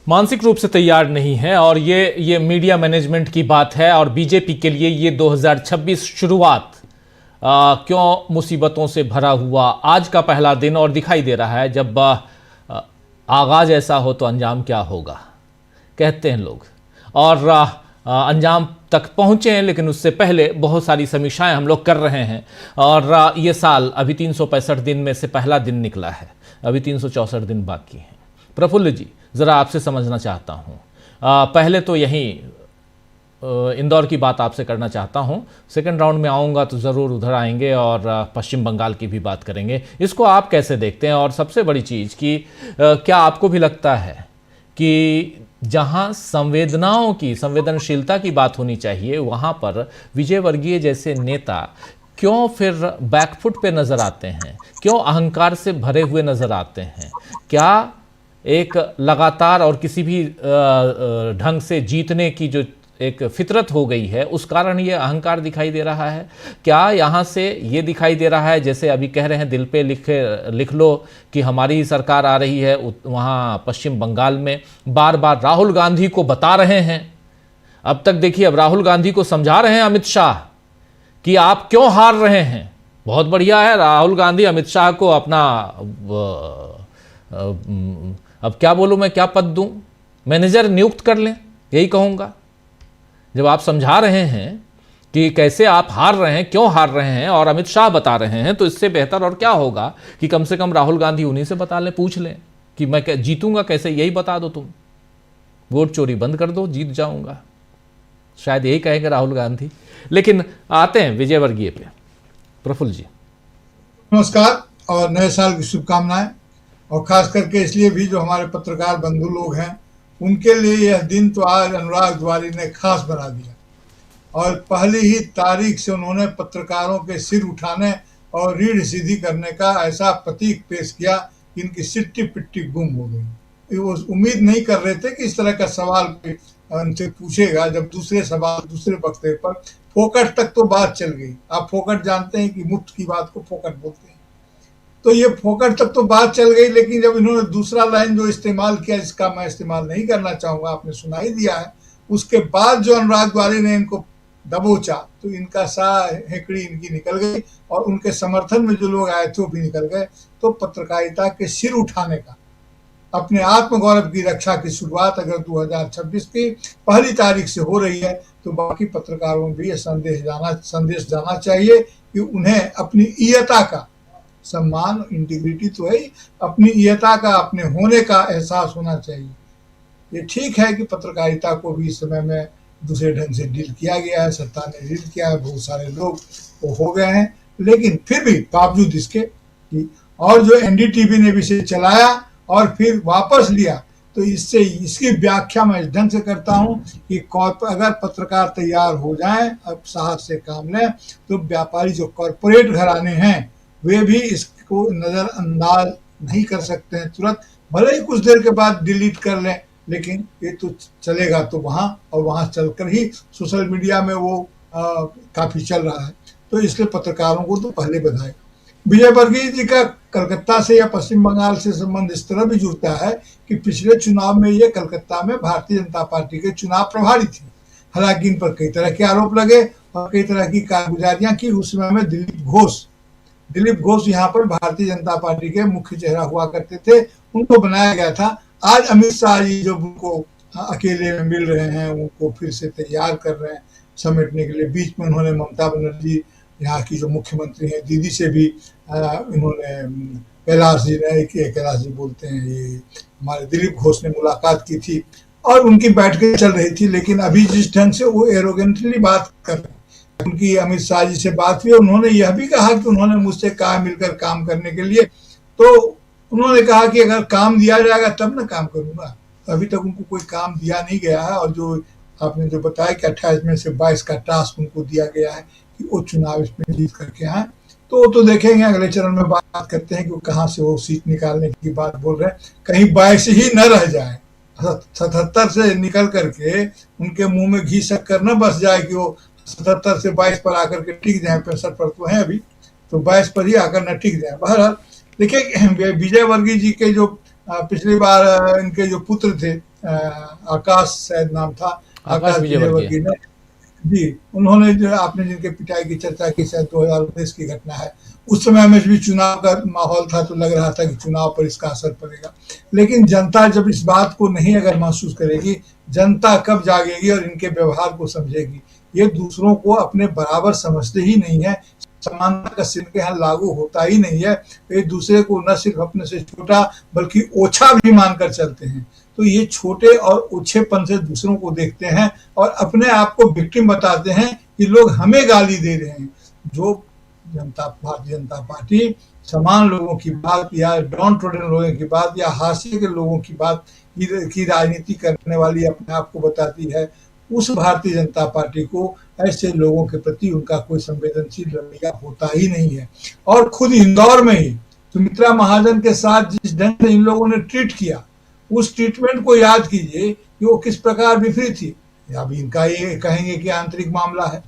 मानसिक रूप से तैयार नहीं है। और ये मीडिया मैनेजमेंट की बात है, और बीजेपी के लिए ये 2026 शुरुआत क्यों मुसीबतों से भरा हुआ आज का पहला दिन, और दिखाई दे रहा है जब आगाज ऐसा हो तो अंजाम क्या होगा, कहते हैं लोग। और अंजाम तक पहुँचे हैं, लेकिन उससे पहले बहुत सारी समीक्षाएं हम लोग कर रहे हैं। और ये साल अभी 365 दिन में से पहला दिन निकला है, अभी 364 दिन बाकी हैं। प्रफुल्ल जी, ज़रा आपसे समझना चाहता हूँ, पहले तो यहीं इंदौर की बात आपसे करना चाहता हूँ। सेकंड राउंड में आऊँगा तो ज़रूर उधर आएंगे और पश्चिम बंगाल की भी बात करेंगे। इसको आप कैसे देखते हैं? और सबसे बड़ी चीज़ कि क्या आपको भी लगता है कि जहां संवेदनाओं की, संवेदनशीलता की बात होनी चाहिए, वहां पर विजय वर्गीय जैसे नेता क्यों फिर बैकफुट पे नजर आते हैं, क्यों अहंकार से भरे हुए नजर आते हैं? क्या एक लगातार और किसी भी ढंग से जीतने की जो एक फितरत हो गई है, उस कारण ये अहंकार दिखाई दे रहा है? क्या यहाँ से ये दिखाई दे रहा है, जैसे अभी कह रहे हैं दिल पे लिख लो कि हमारी ही सरकार आ रही है, वहाँ पश्चिम बंगाल में बार बार राहुल गांधी को बता रहे हैं। अब तक देखिए, अब राहुल गांधी को समझा रहे हैं अमित शाह कि आप क्यों हार रहे हैं। बहुत बढ़िया है, राहुल गांधी अमित शाह को अपना अब क्या बोलूं मैं, क्या पद दूं, मैनेजर नियुक्त कर लें, यही कहूंगा। जब आप समझा रहे हैं कि कैसे आप हार रहे हैं, क्यों हार रहे हैं, और अमित शाह बता रहे हैं, तो इससे बेहतर और क्या होगा कि कम से कम राहुल गांधी उन्हीं से बता लें, पूछ लें कि मैं जीतूंगा कैसे, यही बता दो, तुम वोट चोरी बंद कर दो, जीत जाऊंगा। शायद यही कहेंगे राहुल गांधी। लेकिन आते हैं विजय वर्गीय पे। प्रफुल्ल जी नमस्कार और नए साल की शुभकामनाएं, और खास करके इसलिए भी जो हमारे पत्रकार बंधु लोग हैं उनके लिए यह दिन तो आज अनुराग द्वारी ने खास बना दिया, और पहली ही तारीख से उन्होंने पत्रकारों के सिर उठाने और रीढ़ सीधी करने का ऐसा प्रतीक पेश किया कि इनकी सिट्टी पिट्टी गुम हो गई। वो उम्मीद नहीं कर रहे थे कि इस तरह का सवाल उनसे पूछेगा। जब दूसरे सवाल दूसरे वक्तव्य पर फोकट तक तो बात चल गई। आप फोकट जानते हैं कि मुफ्त की बात को फोकट बोलते हैं, तो ये फोकट तक तो बात चल गई, लेकिन जब इन्होंने दूसरा लाइन जो इस्तेमाल किया, जिसका मैं इस्तेमाल नहीं करना चाहूंगा, आपने सुना ही दिया है, उसके बाद जो अनुराग द्वारी ने इनको दबोचा तो इनका सा हेकड़ी इनकी निकल गई, और उनके समर्थन में जो लोग आए थे वो भी निकल गए। तो पत्रकारिता के सिर उठाने का, अपने आत्मगौरव की रक्षा की शुरुआत अगर 2026 की पहली तारीख से हो रही है, तो बाकी पत्रकारों में भी ये संदेश जाना चाहिए कि उन्हें अपनी ईयता का सम्मान, इंटीग्रिटी तो है ही, अपनी ईयता का, अपने होने का एहसास होना चाहिए। ये ठीक है कि पत्रकारिता को भी इस समय में दूसरे ढंग से डील किया गया है, सत्ता ने डील किया है, बहुत सारे लोग वो हो गए हैं, लेकिन फिर भी बावजूद इसके कि, और जो एनडीटीवी ने भी इसे चलाया और फिर वापस लिया, तो इससे इसकी व्याख्या मैं इस ढंग से करता हूं कि अगर पत्रकार तैयार हो जाएं, अब साहस से काम लें, तो व्यापारी जो कॉरपोरेट घराने हैं वे भी इसको नजरअंदाज नहीं कर सकते हैं तुरंत, भले ही कुछ देर के बाद डिलीट कर लें, लेकिन ये तो चलेगा तो वहां, और वहां चलकर ही सोशल मीडिया में वो काफी चल रहा है। तो इसलिए पत्रकारों को तो पहले बधाई। विजय वर्गीय जी का कलकत्ता से या पश्चिम बंगाल से संबंध इस तरह भी जुड़ता है कि पिछले चुनाव में ये कलकत्ता में भारतीय जनता पार्टी के चुनाव प्रभारी थे। हालांकि इन पर कई तरह के आरोप लगे और कई तरह की कारगुजारियां की। उस समय में दिलीप घोष यहाँ पर भारतीय जनता पार्टी के मुख्य चेहरा हुआ करते थे, उनको बनाया गया था। आज अमित शाह जी जो उनको अकेले में मिल रहे हैं, उनको फिर से तैयार कर रहे हैं समेटने के लिए। बीच में उन्होंने ममता बनर्जी, यहाँ की जो मुख्यमंत्री हैं, दीदी से भी इन्होंने, कैलाश जी बोलते हैं, ये हमारे दिलीप घोष ने मुलाकात की थी और उनकी बैठकें चल रही थी। लेकिन अभी जिस ढंग से वो एरोगेंटली बात कर रहे हैं, उनकी अमित शाह जी से बात हुई, उन्होंने यह भी कहा कि उन्होंने मुझसे कहा मिलकर काम करने के लिए, तो उन्होंने कहा कि अगर काम दिया जाएगा तब ना काम करूंगा। अभी तक उनको कोई काम दिया नहीं गया है, और जो आपने जो बताया कि 28 में से 22 का टास्क उनको दिया गया है कि वो चुनाव इसमें जीत करके आए, तो वो तो देखेंगे, अगले चरण में बात करते हैं कि वो कहाँ से वो सीट निकालने की बात बोल रहे हैं। कहीं 22 ही न रह जाए, 77 से निकल करके उनके मुंह में घी शक्कर न बस जाए कि वो 77 से 22 पर आकर के टिक जाए। 65 पर तो है अभी, तो 22 पर ही आकर न टिक जाए। बहरहाल देखिए, विजय वर्गीय जी के जो पिछली बार इनके जो पुत्र थे, आकाश शायद नाम था, आकाश विजय वर्गीय ने जी, उन्होंने जो आपने जिनके पिटाई की चर्चा की, शायद 2019 की घटना है, उस समय में भी चुनाव का माहौल था, तो लग रहा था कि चुनाव पर इसका असर पड़ेगा। लेकिन जनता जब इस बात को नहीं अगर महसूस करेगी, जनता कब जागेगी और इनके व्यवहार को समझेगी। ये दूसरों को अपने बराबर समझते ही नहीं है, समानता का सिद्धांत के यहाँ लागू होता ही नहीं है। एक दूसरे को न सिर्फ अपने से छोटा बल्कि ओछा भी मानकर चलते हैं। तो ये छोटे और ओछेपन से दूसरों को देखते हैं और अपने आप को विक्टिम बताते हैं कि लोग हमें गाली दे रहे हैं। जो भारतीय जनता पार्टी समान लोगों की बात या डाउन ट्रोडन लोगों की बात या हाशिए के लोगों की बात की राजनीति करने वाली अपने आप को बताती है, उस भारतीय जनता पार्टी को ऐसे लोगों के प्रति उनका कोई संवेदनशील रवैया होता ही नहीं है। और खुद इंदौर में ही सुमित्रा महाजन के साथ जिस ढंग से इन लोगों ने ट्रीट किया, उस ट्रीटमेंट को याद कीजिए कि वो किस प्रकार विपरीत थी। अब इनका ये कहेंगे कि आंतरिक मामला है।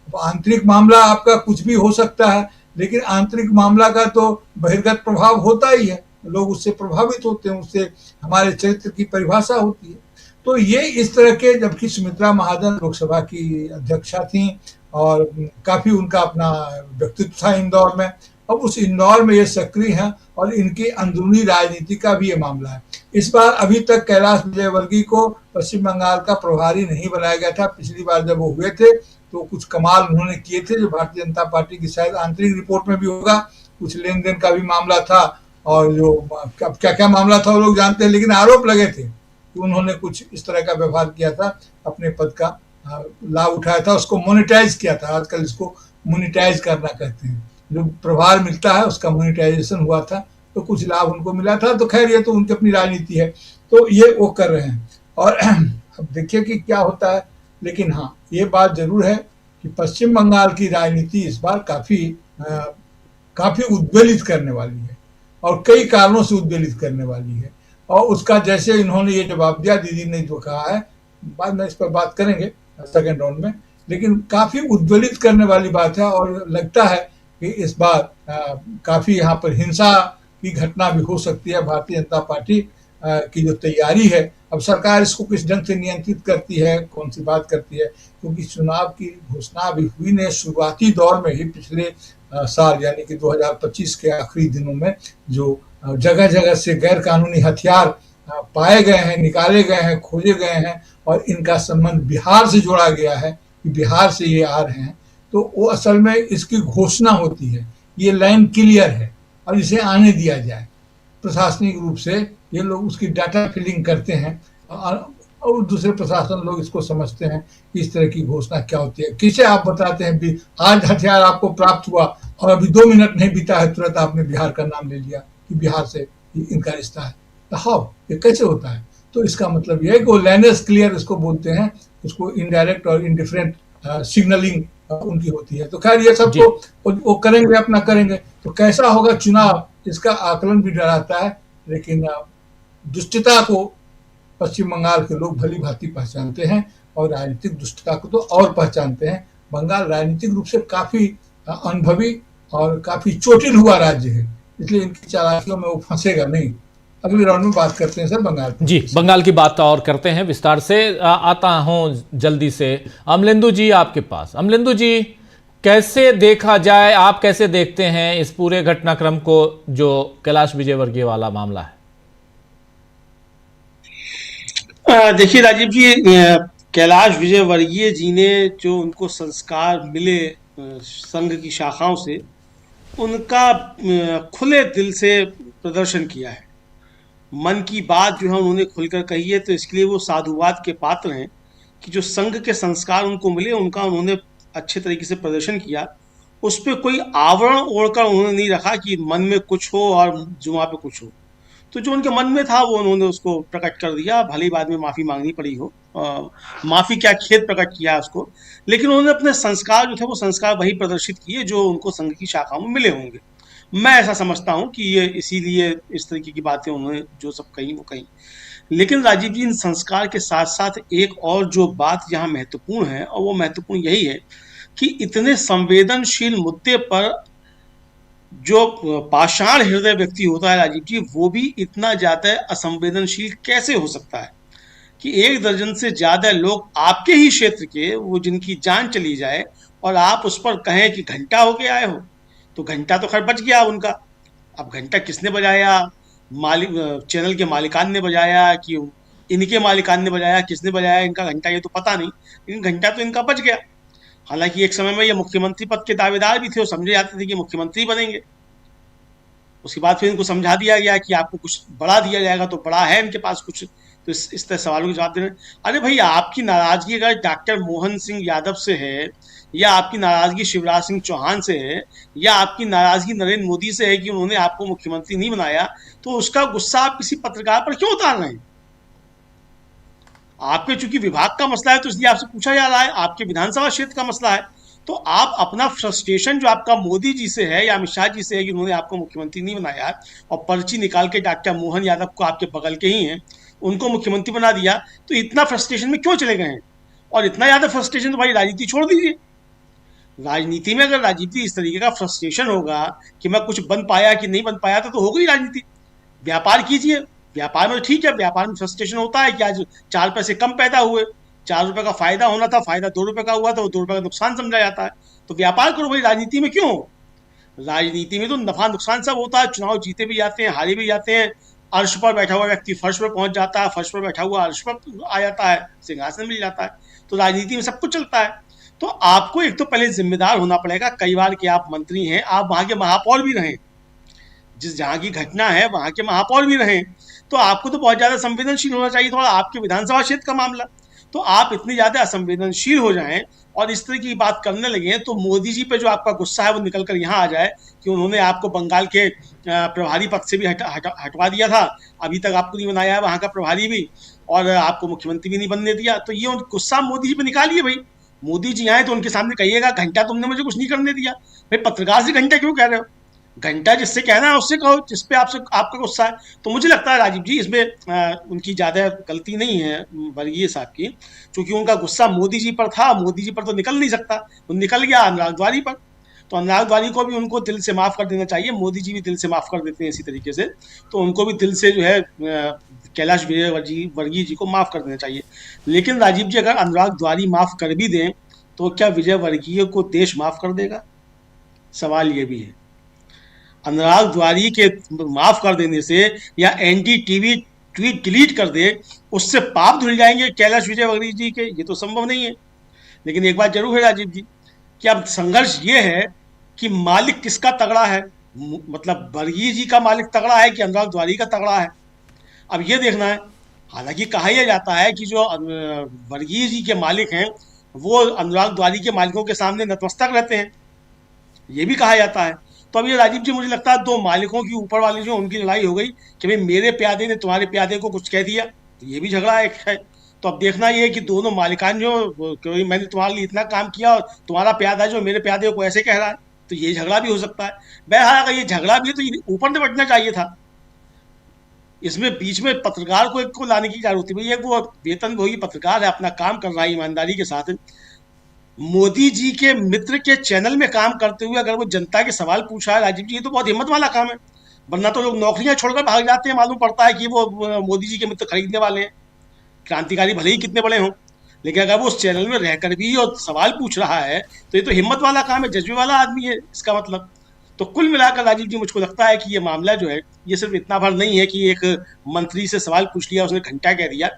आंतरिक मामला आपका कुछ भी हो सकता है, लेकिन आंतरिक मामला का तो बहिर्गत प्रभाव होता ही है, लोग उससे प्रभावित होते हैं, उससे हमारे चरित्र की परिभाषा होती है। तो ये इस तरह के, जबकि सुमित्रा महाजन लोकसभा की अध्यक्षा थी और काफी उनका अपना व्यक्तित्व था इंदौर में, अब उस इंदौर में ये सक्रिय हैं और इनकी अंदरूनी राजनीति का भी ये मामला है। इस बार अभी तक कैलाश विजयवर्गीय को पश्चिम बंगाल का प्रभारी नहीं बनाया गया था। पिछली बार जब वो हुए थे तो कुछ कमाल उन्होंने किए थे, जो भारतीय जनता पार्टी की शायद आंतरिक रिपोर्ट में भी होगा, कुछ लेन देन का भी मामला था और जो अब क्या क्या मामला था वो लोग जानते हैं, लेकिन आरोप लगे थे कि उन्होंने कुछ इस तरह का व्यवहार किया था, अपने पद का लाभ उठाया था, उसको मोनेटाइज किया था। आजकल इसको मोनेटाइज करना कहते हैं, जो प्रभार मिलता है उसका मोनेटाइजेशन हुआ था, तो कुछ लाभ उनको मिला था। तो खैर ये तो उनकी अपनी राजनीति है, तो ये वो कर रहे हैं और अब देखिए कि क्या होता है। लेकिन हाँ, ये बात जरूर है कि पश्चिम बंगाल की राजनीति इस बार काफी उद्वेलित करने वाली है और कई कारणों से उद्वेलित करने वाली है। और उसका जैसे इन्होंने ये जवाब दिया, दीदी ने जो कहा है, बाद में इस पर बात करेंगे सेकेंड राउंड में, लेकिन काफी उद्वेलित करने वाली बात है और लगता है कि इस बार काफी यहाँ पर हिंसा की घटना भी हो सकती है। भारतीय जनता पार्टी की जो तैयारी है, अब सरकार इसको किस ढंग से नियंत्रित करती है, कौन सी बात करती है, क्योंकि चुनाव की घोषणा अभी हुई ने शुरुआती दौर में ही पिछले साल यानी कि 2025 के आखिरी दिनों में जो जगह जगह से गैर कानूनी हथियार पाए गए हैं, निकाले गए हैं, खोजे गए हैं और इनका संबंध बिहार से जोड़ा गया है कि बिहार से ये आ रहे हैं, तो वो असल में इसकी घोषणा होती है, ये लाइन क्लियर है और इसे आने दिया जाए। प्रशासनिक रूप से ये लोग उसकी डाटा फिलिंग करते हैं और दूसरे प्रशासन लोग इसको समझते हैं कि इस तरह की घोषणा क्या होती है। किसे आप बताते हैं आज हथियार आपको प्राप्त हुआ और अभी 2 मिनट नहीं बीता है तुरंत आपने बिहार का नाम ले लिया कि बिहार से इनका रिश्ता है, तो हाउ, ये कैसे होता है? तो इसका मतलब यह है कि वो लाइनर्स क्लियर इसको बोलते हैं, उसको इनडायरेक्ट और इंडिफरेंट सिग्नलिंग उनकी होती है। तो खैर ये सब तो वो करेंगे, अपना करेंगे। तो कैसा होगा चुनाव, इसका आकलन भी डराता है, लेकिन दुष्टता को पश्चिम बंगाल के लोग भली भांति पहचानते हैं और राजनीतिक दुष्टता को तो और पहचानते हैं। बंगाल राजनीतिक रूप से काफी अनुभवी और काफी चोटिल हुआ राज्य है, इसलिए इनकी चालाकियों में वो फंसेगा नहीं। अगले राउंड में बात करते हैं सर बंगाल जी, बंगाल की बात और करते हैं विस्तार से। आता हूं जल्दी से अमलेंदु जी आपके पास। अमलेंदु जी, कैसे देखा जाए, आप कैसे देखते हैं इस पूरे घटनाक्रम को जो कैलाश विजयवर्गीय वाला मामला है? देखिए राजीव जी, कैलाश विजयवर्गीय जी ने जो उनको संस्कार मिले संघ की शाखाओं से, उनका खुले दिल से प्रदर्शन किया है। मन की बात जो है उन्होंने खुलकर कही है, तो इसके लिए वो साधुवाद के पात्र हैं कि जो संघ के संस्कार उनको मिले उनका उन्होंने अच्छे तरीके से प्रदर्शन किया। उस पर कोई आवरण ओढ़कर उन्होंने नहीं रखा कि मन में कुछ हो और जुमा पे कुछ हो। तो जो उनके मन में था वो उन्होंने उसको प्रकट कर दिया, भले ही बाद में माफ़ी मांगनी पड़ी हो, माफ़ी क्या खेद प्रकट किया उसको, लेकिन उन्होंने अपने संस्कार जो थे वो संस्कार वही प्रदर्शित किए जो उनको संघ की शाखाओं में मिले होंगे। मैं ऐसा समझता हूं कि ये इसीलिए इस तरीके की बातें उन्होंने जो सब कही वो कही। लेकिन राजीव जी, इन संस्कार के साथ साथ एक और जो बात यहाँ महत्वपूर्ण है, और वो महत्वपूर्ण यही है कि इतने संवेदनशील मुद्दे पर जो पाषाण हृदय व्यक्ति होता है राजीव जी, वो भी इतना ज्यादा असंवेदनशील कैसे हो सकता है कि 1 दर्जन से ज्यादा लोग आपके ही क्षेत्र के, वो जिनकी जान चली जाए, और आप उस पर कहें कि घंटा होके आए हो। तो घंटा तो खैर बच गया उनका। अब घंटा किसने बजाया, चैनल के मालिकान ने बजाया कि इनके मालिकान ने बजाया, किसने बजाया इनका घंटा ये तो पता नहीं, लेकिन घंटा तो इनका बच गया। हालांकि एक समय में ये मुख्यमंत्री पद के दावेदार भी थे, वो समझे जाते थे कि मुख्यमंत्री बनेंगे। उसके बाद फिर इनको समझा दिया गया कि आपको कुछ बड़ा दिया जाएगा, तो बड़ा है इनके पास कुछ, तो इस तरह सवालों के जवाब दे रहे हैं। अरे भाई, आपकी नाराजगी अगर डॉक्टर मोहन सिंह यादव से है, या आपकी नाराजगी शिवराज सिंह चौहान से है, या आपकी नाराजगी नरेंद्र मोदी से है कि उन्होंने आपको मुख्यमंत्री नहीं बनाया, तो उसका गुस्सा आप किसी पत्रकार पर क्यों उतार रहे हैं? आपके चूंकि विभाग का मसला है तो इसलिए आपसे पूछा जा रहा है, आपके विधानसभा क्षेत्र का मसला है, तो आप अपना फ्रस्ट्रेशन जो आपका मोदी जी से है या अमित शाह जी से है कि उन्होंने आपको मुख्यमंत्री नहीं बनाया और पर्ची निकाल के डॉक्टर मोहन यादव को, आपके बगल के ही हैं, उनको मुख्यमंत्री बना दिया, तो इतना फ्रस्ट्रेशन में क्यों चले गए हैं? और इतना ज्यादा फ्रस्ट्रेशन तो भाई राजनीति छोड़ दीजिए। राजनीति में अगर राजनीति इस तरीके का फ्रस्ट्रेशन होगा कि मैं कुछ बन पाया कि नहीं बन पाया, तो हो गई राजनीति। व्यापार कीजिए, व्यापार में तो ठीक है, व्यापार में फ्रस्ट्रेशन होता है कि आज 4 पैसे कम पैदा हुए, 4 रुपए का फायदा होना था, फायदा 2 रुपए का हुआ, तो वो 2 रुपए का नुकसान समझा जाता है। तो व्यापार करो भाई, राजनीति में क्यों हो? राजनीति में तो नफा नुकसान सब होता है, चुनाव जीते भी जाते हैं, हारे भी जाते हैं। अर्श पर बैठा हुआ व्यक्ति फर्श पर पहुंच जाता है, फर्श पर बैठा हुआ अर्श पर आ जाता है, सिंहासन मिल जाता है। तो राजनीति में सब कुछ चलता है। तो आपको एक तो पहले जिम्मेदार होना पड़ेगा। कई बार कि आप मंत्री हैं, आप वहां के महापौर भी रहें, जिस जहां की घटना है वहां के महापौर भी रहें, तो आपको तो बहुत ज्यादा संवेदनशील होना चाहिए थोड़ा, आपके विधानसभा क्षेत्र का मामला। तो आप इतनी ज्यादा असंवेदनशील हो जाएं और इस तरह की बात करने लगे तो मोदी जी पे जो आपका गुस्सा है वो निकल कर यहाँ आ जाए कि उन्होंने आपको बंगाल के प्रभारी पद से भी हटवा दिया था, अभी तक आपको नहीं बनाया है वहां का प्रभारी भी, और आपको मुख्यमंत्री भी नहीं बनने दिया। तो ये गुस्सा मोदी जी पे निकालिए भाई। मोदी जी आए तो उनके सामने कहिएगा, घंटा तुमने मुझे कुछ नहीं करने दिया। भाई पत्रकार से घंटा क्यों कह रहे हो? घंटा जिससे कहना है उससे कहो, जिस पे आपसे आपका गुस्सा है। तो मुझे लगता है राजीव जी इसमें उनकी ज्यादा गलती नहीं है वर्गीय साहब की, क्योंकि उनका गुस्सा मोदी जी पर था। मोदी जी पर तो निकल नहीं सकता, वो निकल गया अनुराग द्वारी पर। तो अनुराग द्वारी को भी उनको दिल से माफ कर देना चाहिए। मोदी जी भी दिल से माफ कर देते हैं इसी तरीके से, तो उनको भी दिल से जो है कैलाश विजयवर्गीय जी को माफ कर देना चाहिए। लेकिन राजीव जी अगर अनुराग द्वारी माफ कर भी दें तो क्या विजयवर्गीय को देश माफ कर देगा? सवाल ये भी है। अनुराग द्वारी के माफ कर देने से या एनडीटीवी ट्वीट डिलीट कर दे, उससे पाप धुल जाएंगे कैलाश विजयवर्गीय जी के? ये तो संभव नहीं है। लेकिन एक बात जरूर है राजीव जी कि अब संघर्ष ये है कि मालिक किसका तगड़ा है, मतलब वर्गीय जी का मालिक तगड़ा है कि अनुराग द्वारी का तगड़ा है, अब ये देखना है। हालांकि कहा यह जाता है कि जो वर्गीय जी के मालिक हैं वो अनुराग द्वारी के मालिकों के सामने नतमस्तक रहते हैं, ये भी कहा जाता है। तो अब ये राजीव जी मुझे लगता है दो मालिकों की ऊपर वाले जो उनकी लड़ाई हो गई कि भाई मेरे प्यादे ने तुम्हारे प्यादे को कुछ कह दिया, तो ये भी झगड़ा एक है। तो अब देखना ये है कि दोनों मालिकान जो मैंने तुम्हारे लिए इतना काम किया और तुम्हारा प्यादा जो मेरे प्यादे को ऐसे कह रहा है, तो ये झगड़ा भी हो सकता है। बहरहाल अगर ये झगड़ा भी है तो ऊपर निपटना चाहिए था, इसमें बीच में पत्रकार को एक को लाने की जरूरत थी। भैया वो वेतनभोगी पत्रकार है, अपना काम कर रहा है ईमानदारी के साथ, मोदी जी के मित्र के चैनल में काम करते हुए अगर वो जनता के सवाल पूछा है राजीव जी, ये तो बहुत हिम्मत वाला काम है। वरना तो लोग नौकरियां छोड़कर भाग जाते हैं, मालूम पड़ता है कि वो मोदी जी के मित्र खरीदने वाले हैं, क्रांतिकारी भले ही कितने बड़े हों, लेकिन अगर वो उस चैनल में रहकर भी और सवाल पूछ रहा है तो ये तो हिम्मत वाला काम है, जज्बे वाला आदमी है इसका मतलब। तो कुल मिलाकर राजीव जी मुझको लगता है कि ये मामला जो है ये सिर्फ इतना भर नहीं है कि एक मंत्री से सवाल पूछ लिया उसने घंटा कह दिया।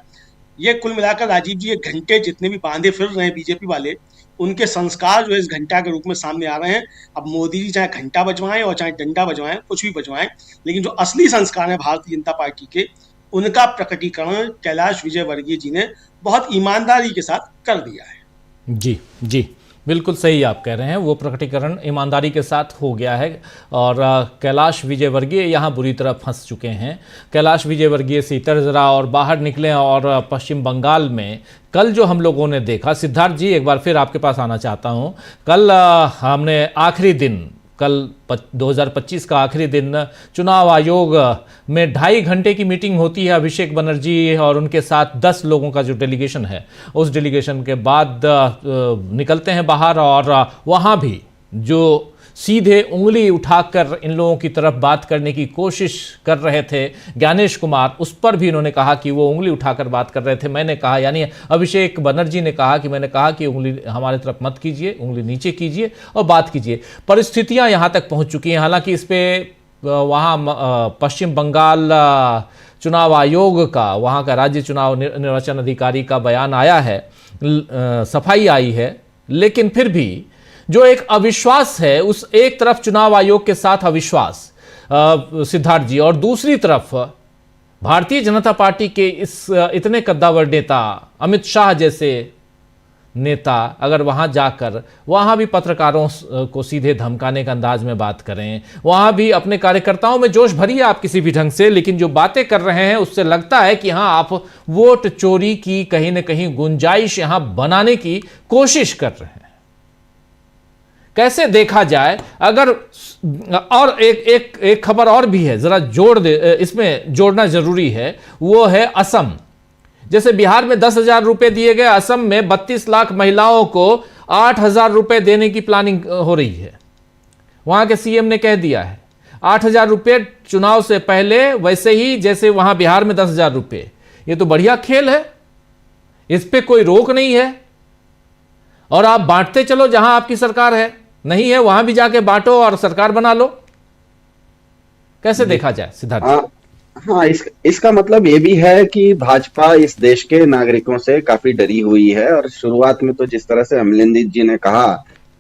ये कुल मिलाकर राजीव जी ये घंटे जितने भी बांधे फिर रहे हैं बीजेपी वाले, उनके संस्कार जो है इस घंटा के रूप में सामने आ रहे हैं। अब मोदी जी चाहे घंटा बजवाएं और चाहे डंडा बजवाएं, कुछ भी बजवाएं, लेकिन जो असली संस्कार है भारतीय जनता पार्टी के, उनका प्रकटीकरण कैलाश विजयवर्गीय जी ने बहुत ईमानदारी के साथ कर दिया है। जी जी, बिल्कुल सही आप कह रहे हैं, वो प्रकटीकरण ईमानदारी के साथ हो गया है और कैलाश विजयवर्गीय यहाँ बुरी तरह फंस चुके हैं। कैलाश विजयवर्गीय से इतर ज़रा और बाहर निकले। और पश्चिम बंगाल में कल जो हम लोगों ने देखा, सिद्धार्थ जी एक बार फिर आपके पास आना चाहता हूँ। कल हमने आखिरी दिन, कल 2025 का आखिरी दिन चुनाव आयोग में 2.5 घंटे की मीटिंग होती है। अभिषेक बनर्जी और उनके साथ 10 लोगों का जो डेलीगेशन है, उस डेलीगेशन के बाद निकलते हैं बाहर और वहाँ भी जो सीधे उंगली उठाकर इन लोगों की तरफ बात करने की कोशिश कर रहे थे ज्ञानेश कुमार, उस पर भी इन्होंने कहा कि वो उंगली उठाकर बात कर रहे थे। मैंने कहा, यानी अभिषेक बनर्जी ने कहा कि मैंने कहा कि उंगली हमारे तरफ मत कीजिए, उंगली नीचे कीजिए और बात कीजिए। परिस्थितियां यहाँ तक पहुँच चुकी हैं। हालांकि इस पर वहाँ पश्चिम बंगाल चुनाव आयोग का, वहाँ का राज्य चुनाव निर्वाचन अधिकारी का बयान आया है, सफाई आई है, लेकिन फिर भी जो एक अविश्वास है, उस एक तरफ चुनाव आयोग के साथ अविश्वास सिद्धार्थ जी, और दूसरी तरफ भारतीय जनता पार्टी के इस इतने कद्दावर नेता अमित शाह जैसे नेता अगर वहां जाकर वहां भी पत्रकारों को सीधे धमकाने का अंदाज में बात करें, वहां भी अपने कार्यकर्ताओं में जोश भरिए आप किसी भी ढंग से, लेकिन जो बातें कर रहे हैं उससे लगता है कि हाँ, आप वोट चोरी की कहीं ना कहीं गुंजाइश यहां बनाने की कोशिश कर रहे हैं। कैसे देखा जाए? अगर और एक खबर और भी है, जरा जोड़ दे, इसमें जोड़ना जरूरी है, वो है असम। जैसे बिहार में 10,000 रुपए दिए गए, असम में 32 लाख महिलाओं को 8,000 रुपए देने की प्लानिंग हो रही है। वहां के सीएम ने कह दिया है 8,000 रुपये चुनाव से पहले, वैसे ही जैसे वहां बिहार में 10,000 रुपये। ये तो बढ़िया खेल है, इस पे कोई रोक नहीं है। और आप बांटते चलो, जहां आपकी सरकार है, नहीं है वहां भी जाके बांटो और सरकार बना लो। कैसे देखा जाए सिद्धार्थ? हाँ, इसका मतलब ये भी है कि भाजपा इस देश के नागरिकों से काफी डरी हुई है। और शुरुआत में तो जिस तरह से अमलिंदित जी ने कहा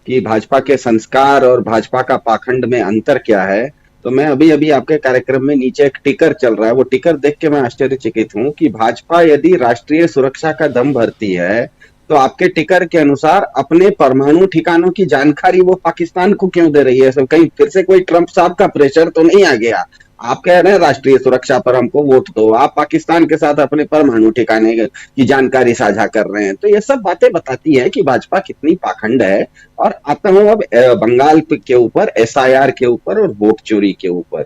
कि भाजपा के संस्कार और भाजपा का पाखंड में अंतर क्या है, तो मैं अभी अभी आपके कार्यक्रम में नीचे एक टिकर चल रहा है, वो टिकर देख के मैं आश्चर्यचकित हूँ कि भाजपा यदि राष्ट्रीय सुरक्षा का दम भरती है तो आपके टिकर के अनुसार अपने परमाणु ठिकानों की जानकारी वो पाकिस्तान को क्यों दे रही है? सब कहीं फिर से कोई ट्रंप साहब का प्रेशर तो नहीं आ गया? आप कह रहे हैं राष्ट्रीय सुरक्षा पर हमको वोट दो, आप पाकिस्तान के साथ अपने परमाणु ठिकाने की जानकारी साझा कर रहे हैं। तो ये सब बातें बताती है कि भाजपा कितनी पाखंड है। और आता हूं अब बंगाल के ऊपर, SIR के ऊपर और वोट चोरी के ऊपर।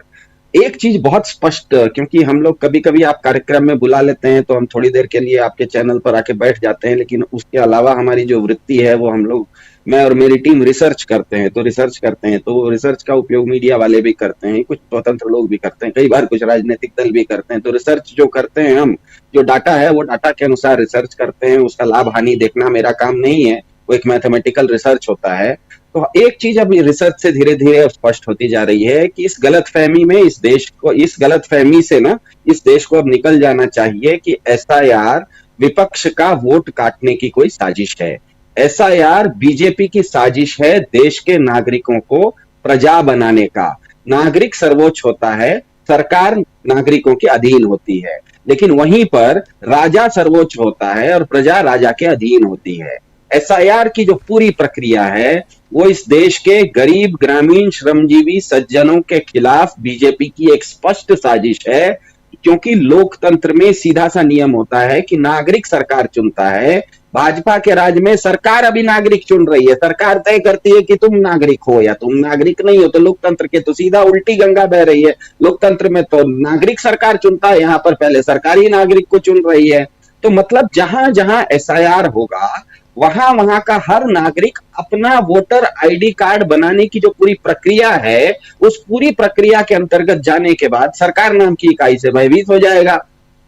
एक चीज बहुत स्पष्ट, क्योंकि हम लोग कभी कभी आप कार्यक्रम में बुला लेते हैं तो हम थोड़ी देर के लिए आपके चैनल पर आके बैठ जाते हैं, लेकिन उसके अलावा हमारी जो वृत्ति है वो हम लोग, मैं और मेरी टीम रिसर्च करते हैं। तो रिसर्च का उपयोग मीडिया वाले भी करते हैं, कुछ स्वतंत्र लोग भी करते हैं, कई बार कुछ राजनीतिक दल भी करते हैं। तो रिसर्च जो करते हैं हम, जो डाटा है वो डाटा के अनुसार रिसर्च करते हैं। उसका लाभ हानि देखना मेरा काम नहीं है, वो एक मैथमेटिकल रिसर्च होता है। तो एक चीज अब रिसर्च से धीरे धीरे स्पष्ट होती जा रही है कि इस गलतफहमी में, इस गलतफहमी से ना इस देश को अब निकल जाना चाहिए कि SIR विपक्ष का वोट काटने की कोई साजिश है। SIR बीजेपी की साजिश है देश के नागरिकों को प्रजा बनाने का। नागरिक सर्वोच्च होता है, सरकार नागरिकों के अधीन होती है, लेकिन वहीं पर राजा सर्वोच्च होता है और प्रजा राजा के अधीन होती है। SIR की जो पूरी प्रक्रिया है वो इस देश के गरीब, ग्रामीण, श्रमजीवी सज्जनों के खिलाफ बीजेपी की एक स्पष्ट साजिश है। क्योंकि लोकतंत्र में सीधा सा नियम होता है कि नागरिक सरकार चुनता है। भाजपा के राज में सरकार अभी नागरिक चुन रही है, सरकार तय करती है कि तुम नागरिक हो या तुम नागरिक नहीं हो। तो लोकतंत्र के तो सीधा उल्टी गंगा बह रही है। लोकतंत्र में तो नागरिक सरकार चुनता है, यहाँ पर पहले सरकार ही नागरिक को चुन रही है। तो मतलब जहां जहां SIR होगा वहां वहां का हर नागरिक अपना वोटर ID कार्ड बनाने की जो पूरी प्रक्रिया है, उस पूरी प्रक्रिया के अंतर्गत जाने के बाद सरकार नाम की इकाई से भयभीत हो जाएगा।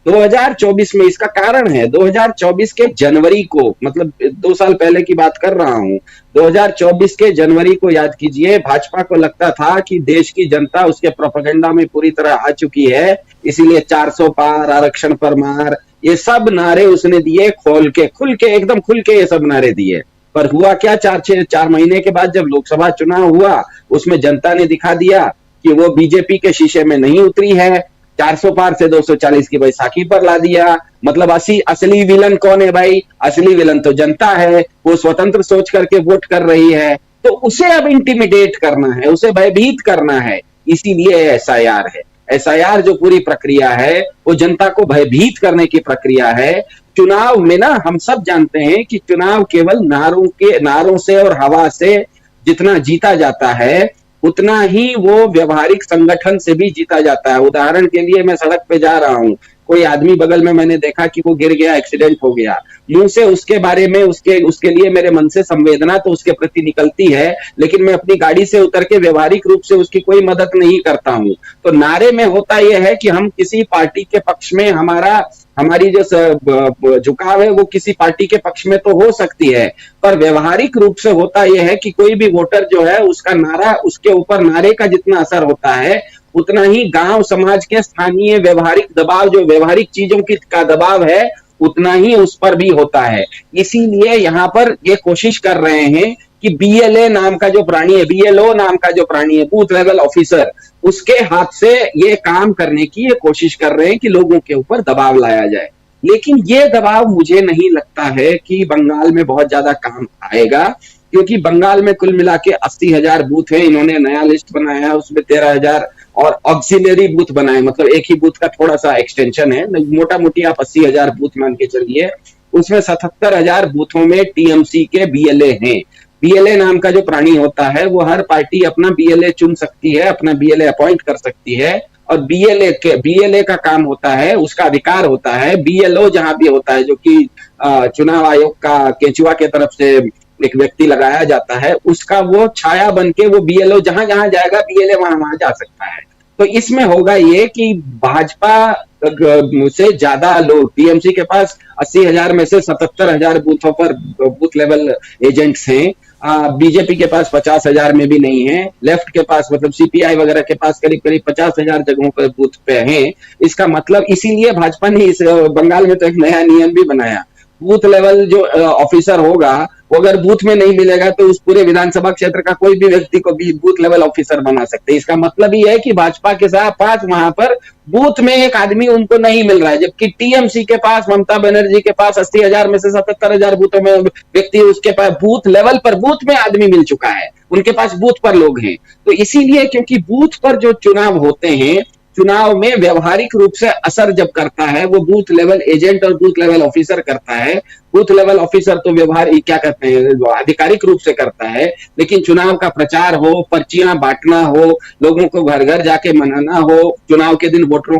2024 में इसका कारण है, 2024 के जनवरी को, मतलब 2 साल पहले की बात कर रहा हूं, 2024 के जनवरी को याद कीजिए, भाजपा को लगता था कि देश की जनता उसके प्रोपेगेंडा में पूरी तरह आ चुकी है, इसीलिए 400 पार, आरक्षण पर मार, ये सब नारे उसने दिए, एकदम खुल के ये सब नारे दिए। पर हुआ क्या, 4 महीने के बाद जब लोकसभा चुनाव हुआ, उसमें जनता ने दिखा दिया कि वो बीजेपी के शीशे में नहीं उतरी है। 400 पार से 240 की बैसाखी पर ला दिया। मतलब असली विलन कौन है भाई? असली विलन तो जनता है, वो स्वतंत्र सोच करके वोट कर रही है। तो उसे अब इंटिमिडेट करना है, उसे भयभीत करना है, इसीलिए SIR है। SIR जो पूरी प्रक्रिया है वो जनता को भयभीत करने की प्रक्रिया है। चुनाव में ना हम सब जानते हैं कि चुनाव केवल नारों से और हवा से जितना जीता जाता है, उतना ही वो व्यवहारिक संगठन से भी जीता जाता है। उदाहरण के लिए मैं सड़क पे जा रहा हूं, कोई आदमी बगल में मैंने देखा कि वो गिर गया, एक्सीडेंट हो गया, मुंह से उसके बारे में उसके लिए मेरे मन से संवेदना तो उसके प्रति निकलती है, लेकिन मैं अपनी गाड़ी से उतर के व्यवहारिक रूप से उसकी कोई मदद नहीं करता हूं। तो नारे में होता यह है कि हम किसी पार्टी के पक्ष में, हमारी जो झुकाव है वो किसी पार्टी के पक्ष में तो हो सकती है, पर व्यवहारिक रूप से होता यह है कि कोई भी वोटर जो है उसका नारा, उसके ऊपर नारे का जितना असर होता है उतना ही गांव समाज के स्थानीय व्यवहारिक दबाव, जो व्यवहारिक चीजों का दबाव है, उतना ही उस पर भी होता है। इसीलिए यहाँ पर ये कोशिश कर रहे हैं कि BLO नाम का जो प्राणी है, बूथ लेवल ऑफिसर, उसके हाथ से ये काम करने की ये कोशिश कर रहे हैं कि लोगों के ऊपर दबाव लाया जाए। लेकिन ये दबाव मुझे नहीं लगता है कि बंगाल में बहुत ज्यादा काम आएगा, क्योंकि बंगाल में कुल मिला के 80,000 बूथ है। इन्होंने नया लिस्ट बनाया, उसमें 13,000 और ऑक्सिलरी बूथ बनाए, मतलब एक ही बूथ का थोड़ा सा एक्सटेंशन है। मोटा मोटी आप 80,000 बूथ मान के चलिए। उसमें 77,000 बूथों में TMC के BLA हैं। BLA नाम का जो प्राणी होता है वो हर पार्टी अपना BLA चुन सकती है, अपना BLA अपॉइंट कर सकती है, और BLA का काम होता है, उसका अधिकार होता है। BLO जहां भी होता है, जो कि चुनाव आयोग का केंचुआ के तरफ से एक व्यक्ति लगाया जाता है, उसका वो छाया बन के वो बीएलओ जहां जहां जाएगा बीएलए वहां वहां जा सकता है। तो इसमें होगा ये कि भाजपा से ज्यादा लोग, टीएमसी के पास 80,000 में से 77,000 बूथों पर बूथ लेवल एजेंट्स हैं, बीजेपी के पास 50,000 में भी नहीं है, लेफ्ट के पास मतलब सीपीआई वगैरह के पास करीब करीब 50,000 जगहों पर बूथ पे हैं। इसका मतलब इसीलिए भाजपा ने इस बंगाल में तो एक नया नियम भी बनाया, बूथ लेवल जो ऑफिसर होगा वो अगर बूथ में नहीं मिलेगा तो उस पूरे विधानसभा क्षेत्र का कोई भी व्यक्ति को भी बूथ लेवल ऑफिसर बना सकते हैं। इसका मतलब ये है कि भाजपा के साथ पास वहां पर बूथ में एक आदमी उनको नहीं मिल रहा है, जबकि टीएमसी के पास, ममता बनर्जी के पास 80,000 में से 77,000 बूथों में व्यक्ति, उसके पास बूथ लेवल पर बूथ में आदमी मिल चुका है, उनके पास बूथ पर लोग हैं। तो इसीलिए क्योंकि बूथ पर जो चुनाव होते हैं, चुनाव में व्यवहारिक रूप से असर जब करता है वो बूथ लेवल एजेंट और बूथ लेवल ऑफिसर करता है। बूथ लेवल ऑफिसर तो व्यवहार क्या कहते हैं आधिकारिक रूप से करता है, लेकिन चुनाव का प्रचार हो, पर्चियां बांटना हो, लोगों को घर घर जाके मनाना हो, चुनाव के दिन वोटरों को